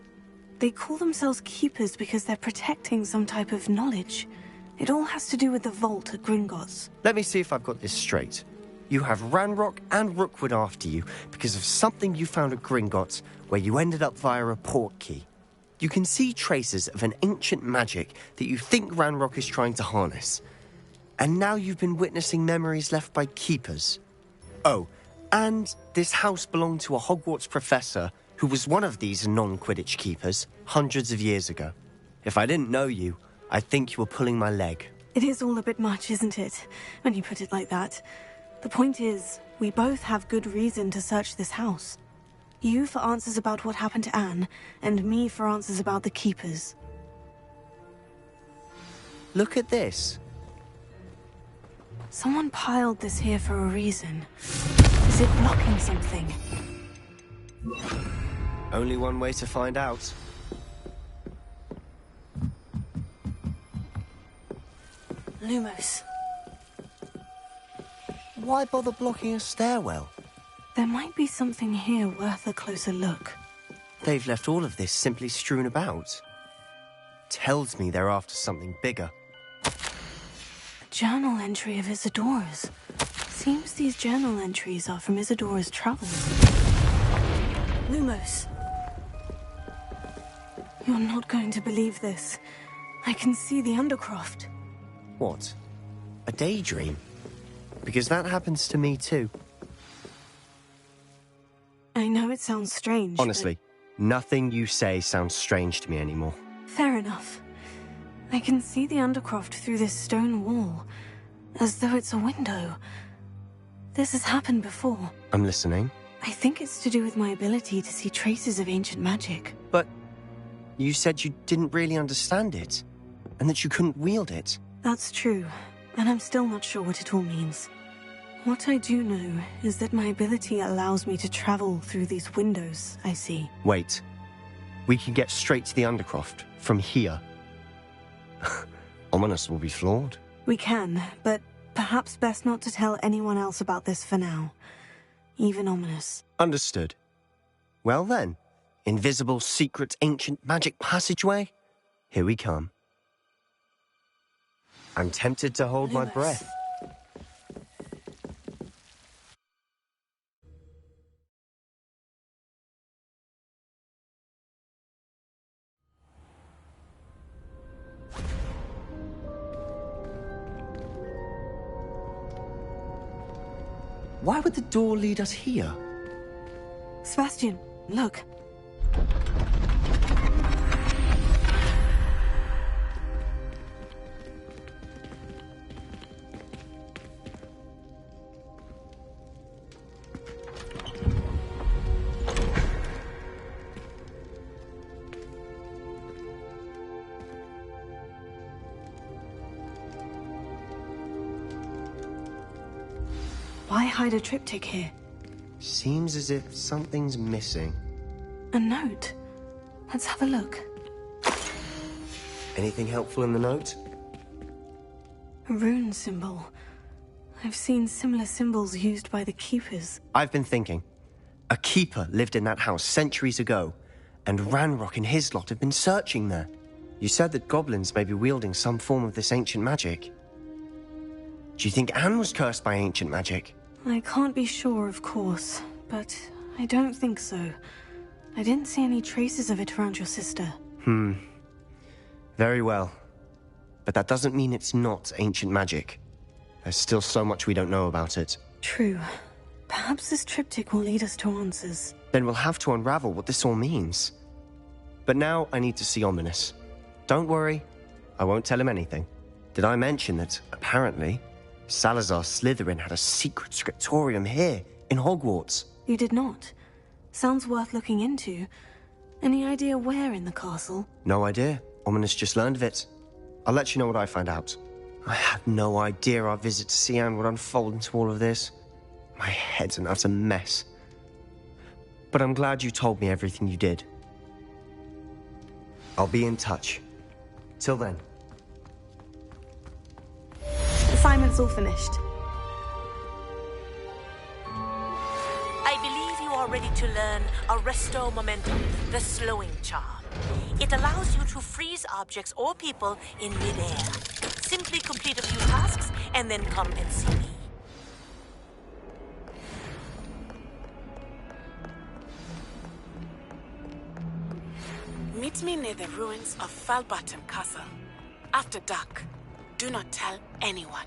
They call themselves keepers because they're protecting some type of knowledge. It all has to do with the vault at Gringotts. Let me see if I've got this straight. You have Ranrock and Rookwood after you because of something you found at Gringotts where you ended up via a portkey. You can see traces of an ancient magic that you think Ranrock is trying to harness. And now you've been witnessing memories left by keepers. Oh, and this house belonged to a Hogwarts professor who was one of these non-Quidditch keepers hundreds of years ago. If I didn't know you, I'd think you were pulling my leg. It is all a bit much, isn't it, when you put it like that? The point is, we both have good reason to search this house. You for answers about what happened to Anne, and me for answers about the keepers. Look at this. Someone piled this here for a reason. Is it blocking something? Only one way to find out. Lumos. Why bother blocking a stairwell? There might be something here worth a closer look. They've left all of this simply strewn about. Tells me they're after something bigger. A journal entry of Isadora's. Seems these journal entries are from Isadora's travels. Lumos. You're not going to believe this. I can see the Undercroft. What? A daydream? Because that happens to me too. I know it sounds strange, Honestly, nothing you say sounds strange to me anymore. Fair enough. I can see the Undercroft through this stone wall, as though it's a window. This has happened before. I'm listening. I think it's to do with my ability to see traces of ancient magic. But you said you didn't really understand it, and that you couldn't wield it. That's true, and I'm still not sure what it all means. What I do know is that my ability allows me to travel through these windows I see. Wait. We can get straight to the Undercroft from here. Ominous will be floored. We can, but perhaps best not to tell anyone else about this for now. Even Ominous. Understood. Well then, invisible, secret, ancient magic passageway? Here we come. I'm tempted to hold my breath. Why would the door lead us here? Sebastian, look. Why hide a triptych here? Seems as if something's missing. A note. Let's have a look. Anything helpful in the note? A rune symbol. I've seen similar symbols used by the Keepers. I've been thinking. A keeper lived in that house centuries ago, and Ranrock and his lot have been searching there. You said that goblins may be wielding some form of this ancient magic. Do you think Anne was cursed by ancient magic? I can't be sure, of course, but I don't think so. I didn't see any traces of it around your sister. Very well. But that doesn't mean it's not ancient magic. There's still so much we don't know about it. True. Perhaps this triptych will lead us to answers. Then we'll have to unravel what this all means. But now I need to see Ominous. Don't worry, I won't tell him anything. Did I mention that, apparently, Salazar Slytherin had a secret scriptorium here, in Hogwarts? You did not. Sounds worth looking into. Any idea where in the castle? No idea. Ominous just learned of it. I'll let you know what I find out. I had no idea our visit to Cian would unfold into all of this. My head's an utter mess. But I'm glad you told me everything you did. I'll be in touch. Till then. Assignment's all finished. I believe you are ready to learn Arresto Momentum, the slowing charm. It allows you to freeze objects or people in midair. Simply complete a few tasks and then come and see me. Meet me near the ruins of Falbottom Castle. After dark. Do not tell anyone.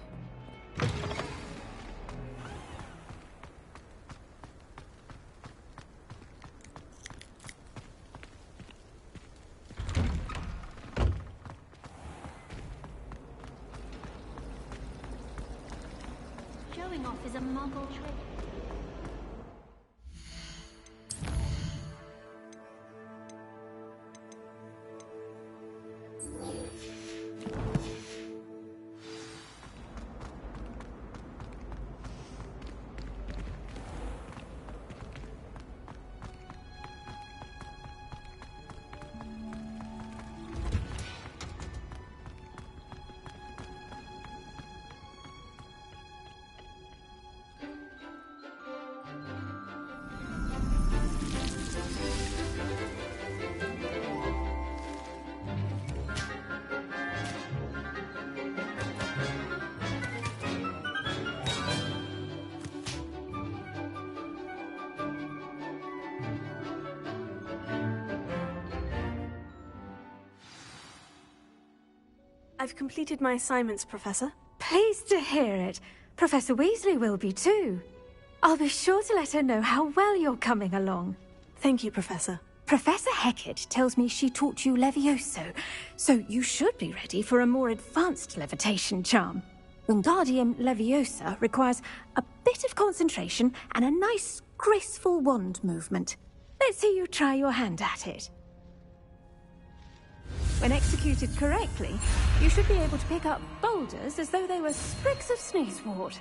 Showing off is a muggle trick. I've completed my assignments, Professor. Pleased to hear it. Professor Weasley will be too. I'll be sure to let her know how well you're coming along. Thank you, Professor. Professor Hecat tells me she taught you Levioso, so you should be ready for a more advanced levitation charm. Wingardium Leviosa requires a bit of concentration and a nice, graceful wand movement. Let's see you try your hand at it. When executed correctly, you should be able to pick up boulders as though they were sprigs of sneezewort.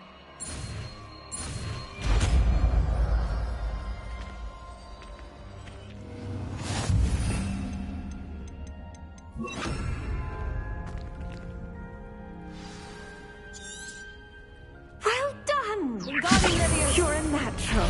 Well done! Wingardium Leviosa! You're a natural.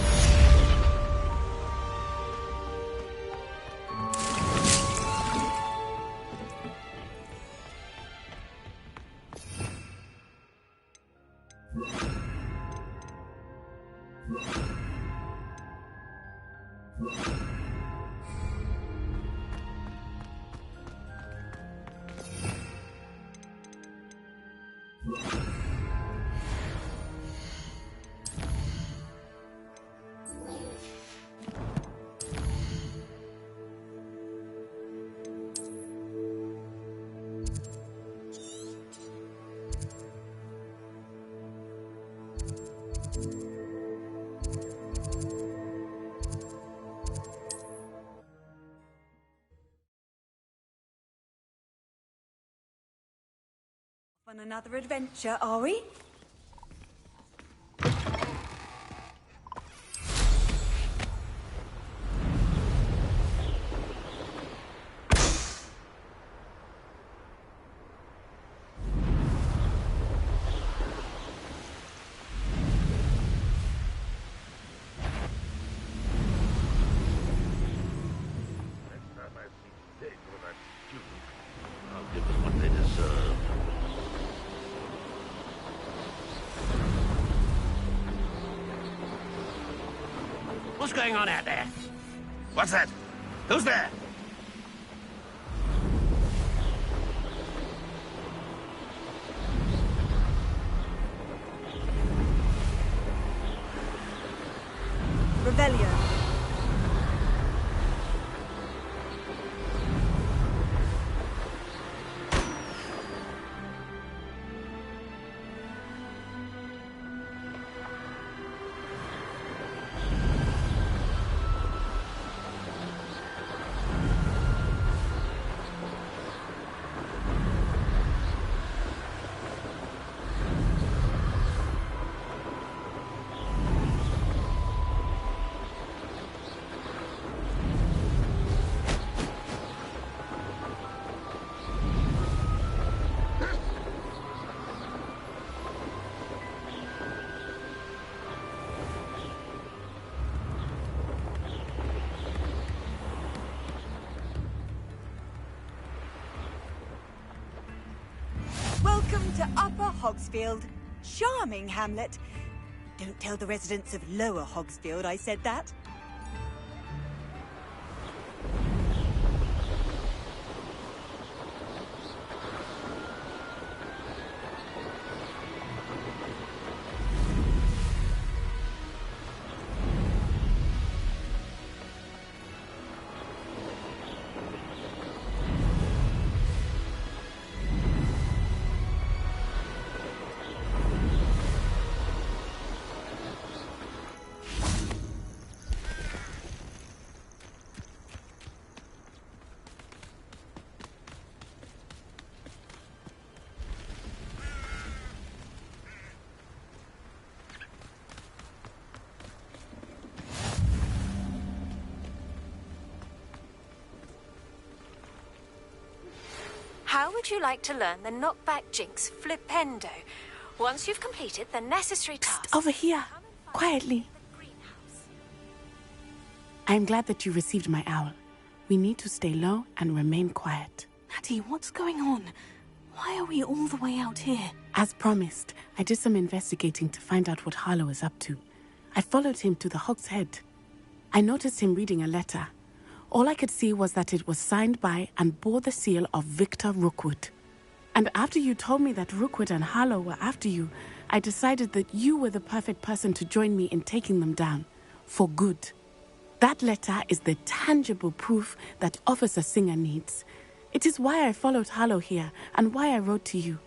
On another adventure, are we? I'll give them what they deserve. What's going on out there? What's that? Who's there? Revelio. Welcome to Upper Hogsfield. Charming hamlet. Don't tell the residents of Lower Hogsfield I said that. How would you like to learn the knockback jinx flipendo? Once you've completed the necessary tasks... Over here, quietly. I'm glad that you received my owl. We need to stay low and remain quiet. Natty, what's going on? Why are we all the way out here? As promised, I did some investigating to find out what Harlow is up to. I followed him to the Hog's Head. I noticed him reading a letter. All I could see was that it was signed by and bore the seal of Victor Rookwood. And after you told me that Rookwood and Harlow were after you, I decided that you were the perfect person to join me in taking them down. For good. That letter is the tangible proof that Officer Singer needs. It is why I followed Harlow here, and why I wrote to you.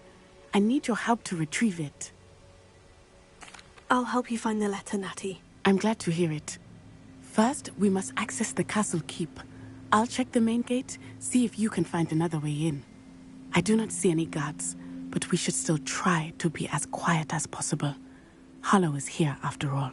I need your help to retrieve it. I'll help you find the letter, Natty. I'm glad to hear it. First, we must access the castle keep. I'll check the main gate, see if you can find another way in. I do not see any guards, but we should still try to be as quiet as possible. Harlow is here after all.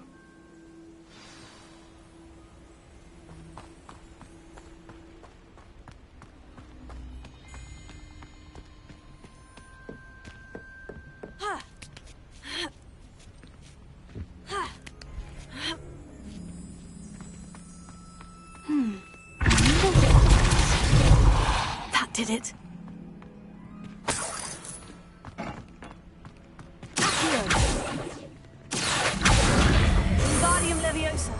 That did it. Wingardium Leviosa.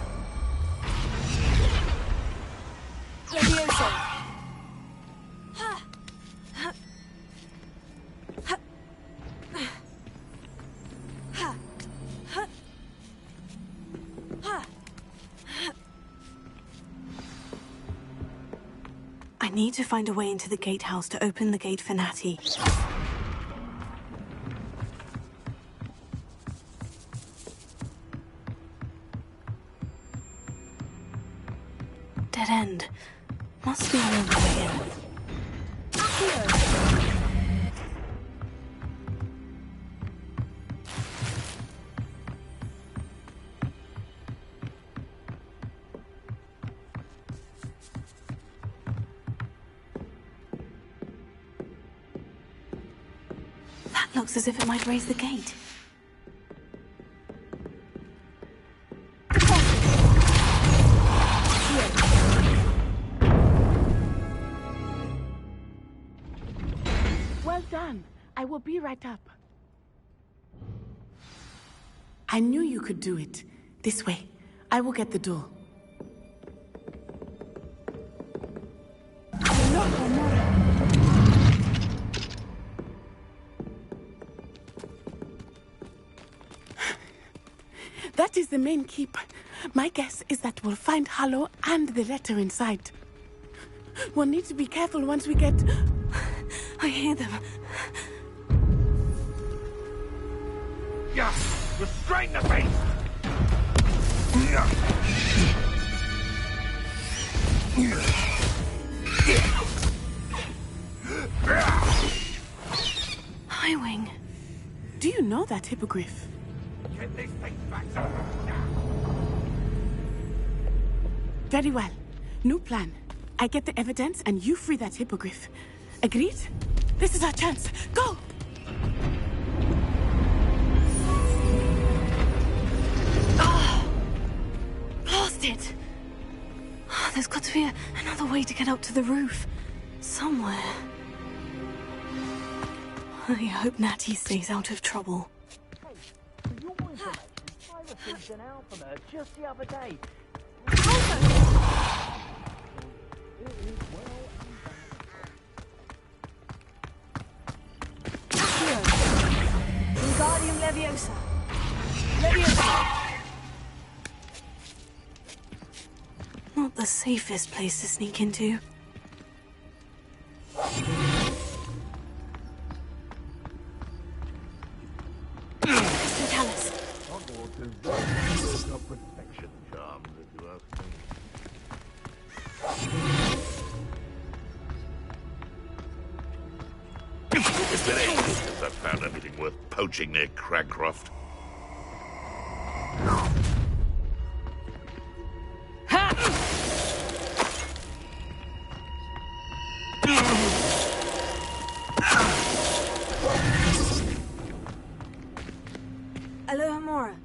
Leviosa. I need to find a way into the gatehouse to open the gate for Natty. Dead end. Must be another way in. That looks as if it might raise the gate. Well done. I will be right up. I knew you could do it. This way. I will get the door. That is the main keep. My guess is that we'll find Harlow and the letter inside. We'll need to be careful once we get... I hear them. Yeah, restrain the beast! Highwing. Do you know that hippogriff? Get this thing back. Very well. New plan. I get the evidence and you free that hippogriff. Agreed? This is our chance. Go! Blast it! There's got to be another way to get up to the roof. Somewhere. I hope Natty stays out of trouble. For your information, I received an alphabet just the other day. Wingardium Leviosa. Leviosa. Not the safest place to sneak into. Totalis. Hogwarts is very good of protection charms, if you ask me. It's been ages since I've found anything worth poaching near Cragcroft. Alohomora.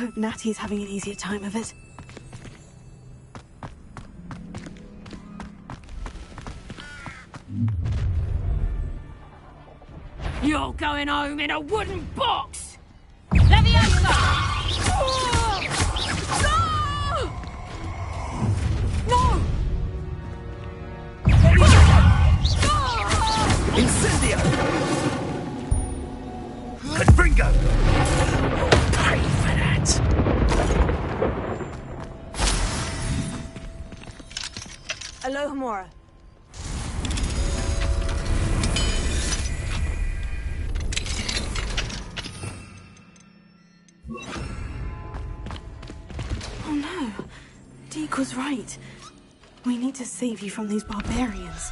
hope Natty's having an easier time of it. You're going home in a wooden box! Leviosa! No! Incendio! Confringo! Pay for that! Alohomora. Oh no. Deke was right. We need to save you from these barbarians.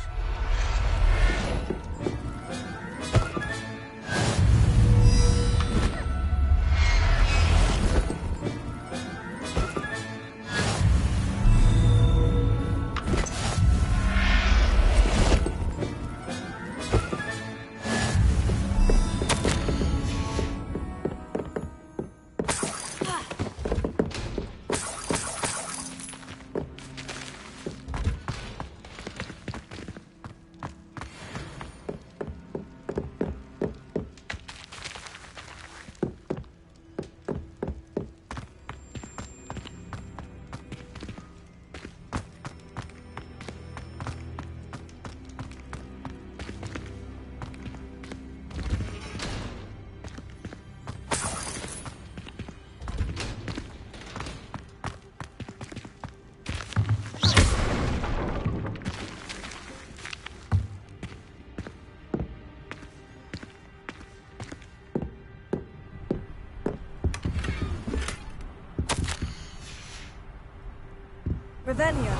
Ravenna.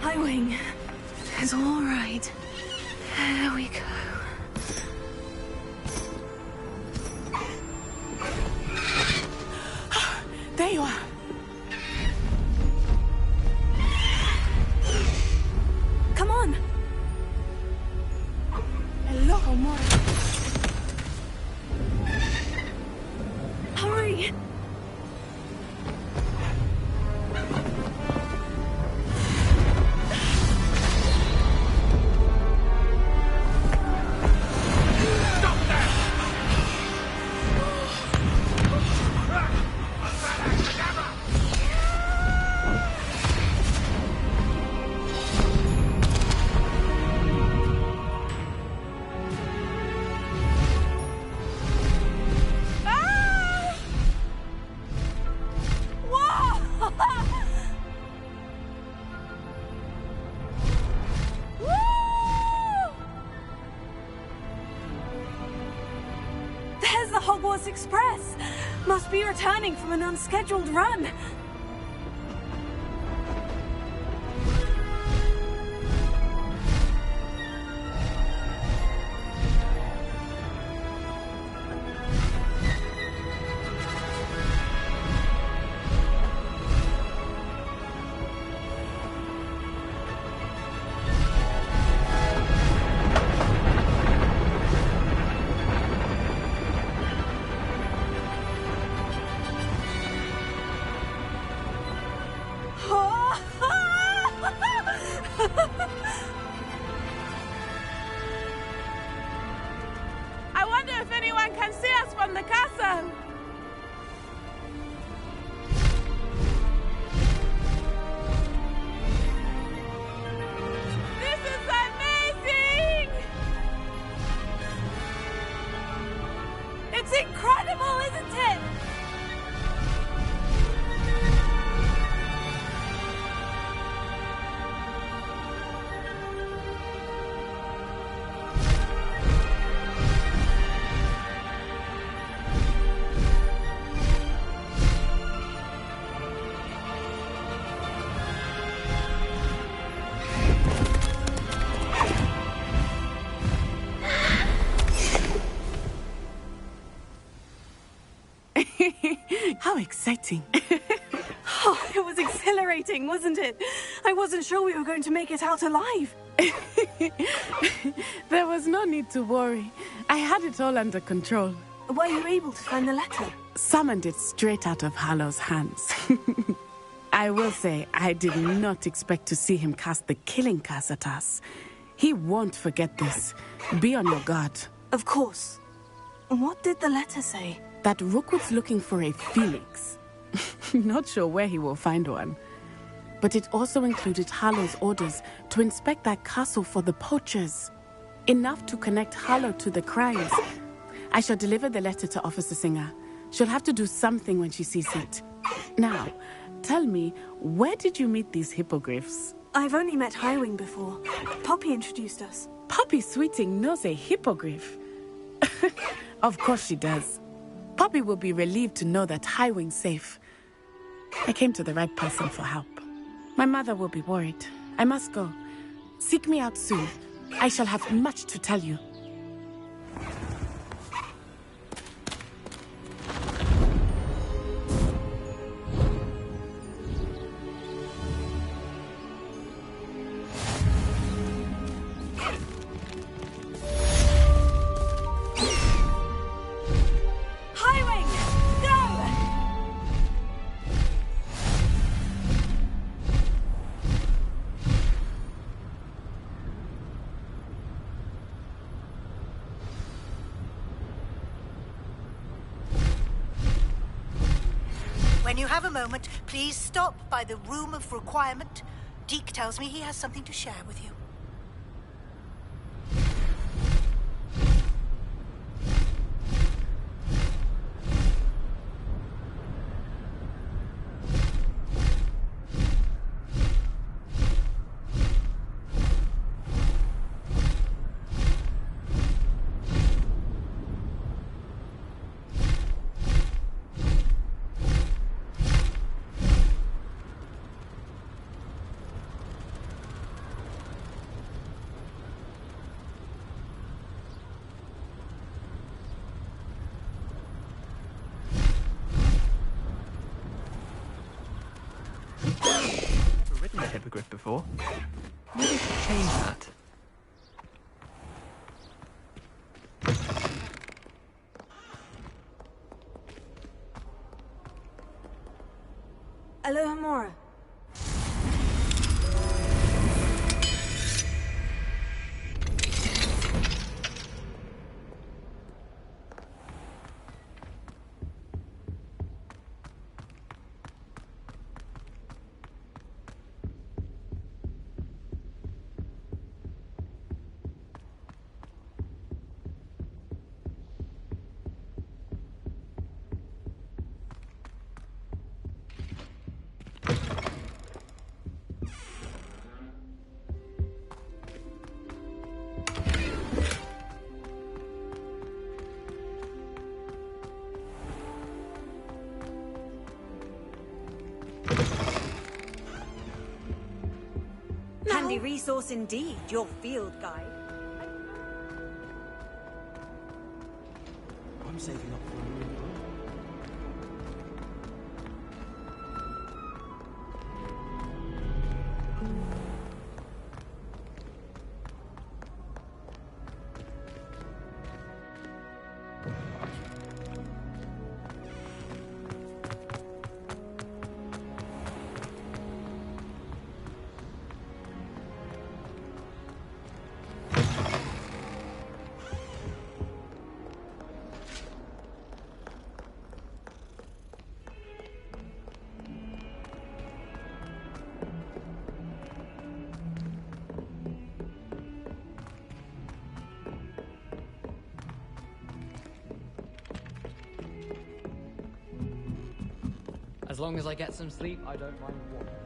Highwing. It's all right. There we go. There you are. Come on. Alohomora. Hurry. There's the Hogwarts Express! Must be returning from an unscheduled run. I wonder if anyone can see us from the castle. This is amazing! It's incredible, isn't it? How exciting. Oh, it was exhilarating, wasn't it? I wasn't sure we were going to make it out alive. There was no need to worry. I had it all under control. Were you able to find the letter? Summoned it straight out of Hallow's hands. I will say, I did not expect to see him cast the killing curse at us. He won't forget this. Be on your guard. Of course. What did the letter say? That Rookwood's looking for a phoenix. Not sure where he will find one. But it also included Hallow's orders to inspect that castle for the poachers. Enough to connect Hallow to the crimes. I shall deliver the letter to Officer Singer. She'll have to do something when she sees it. Now, tell me, where did you meet these hippogriffs? I've only met Highwing before. Poppy introduced us. Poppy Sweeting knows a hippogriff. Of course she does. Poppy will be relieved to know that Highwing's safe. I came to the right person for help. My mother will be worried. I must go. Seek me out soon. I shall have much to tell you. When you have a moment, please stop by the Room of Requirement. Deke tells me he has something to share with you. Never ridden a hippogriff before. Maybe we should change that. Aloha Mora. Handy resource indeed, your field guide. I'm saving up for a new one. As long as I get some sleep, I don't mind what.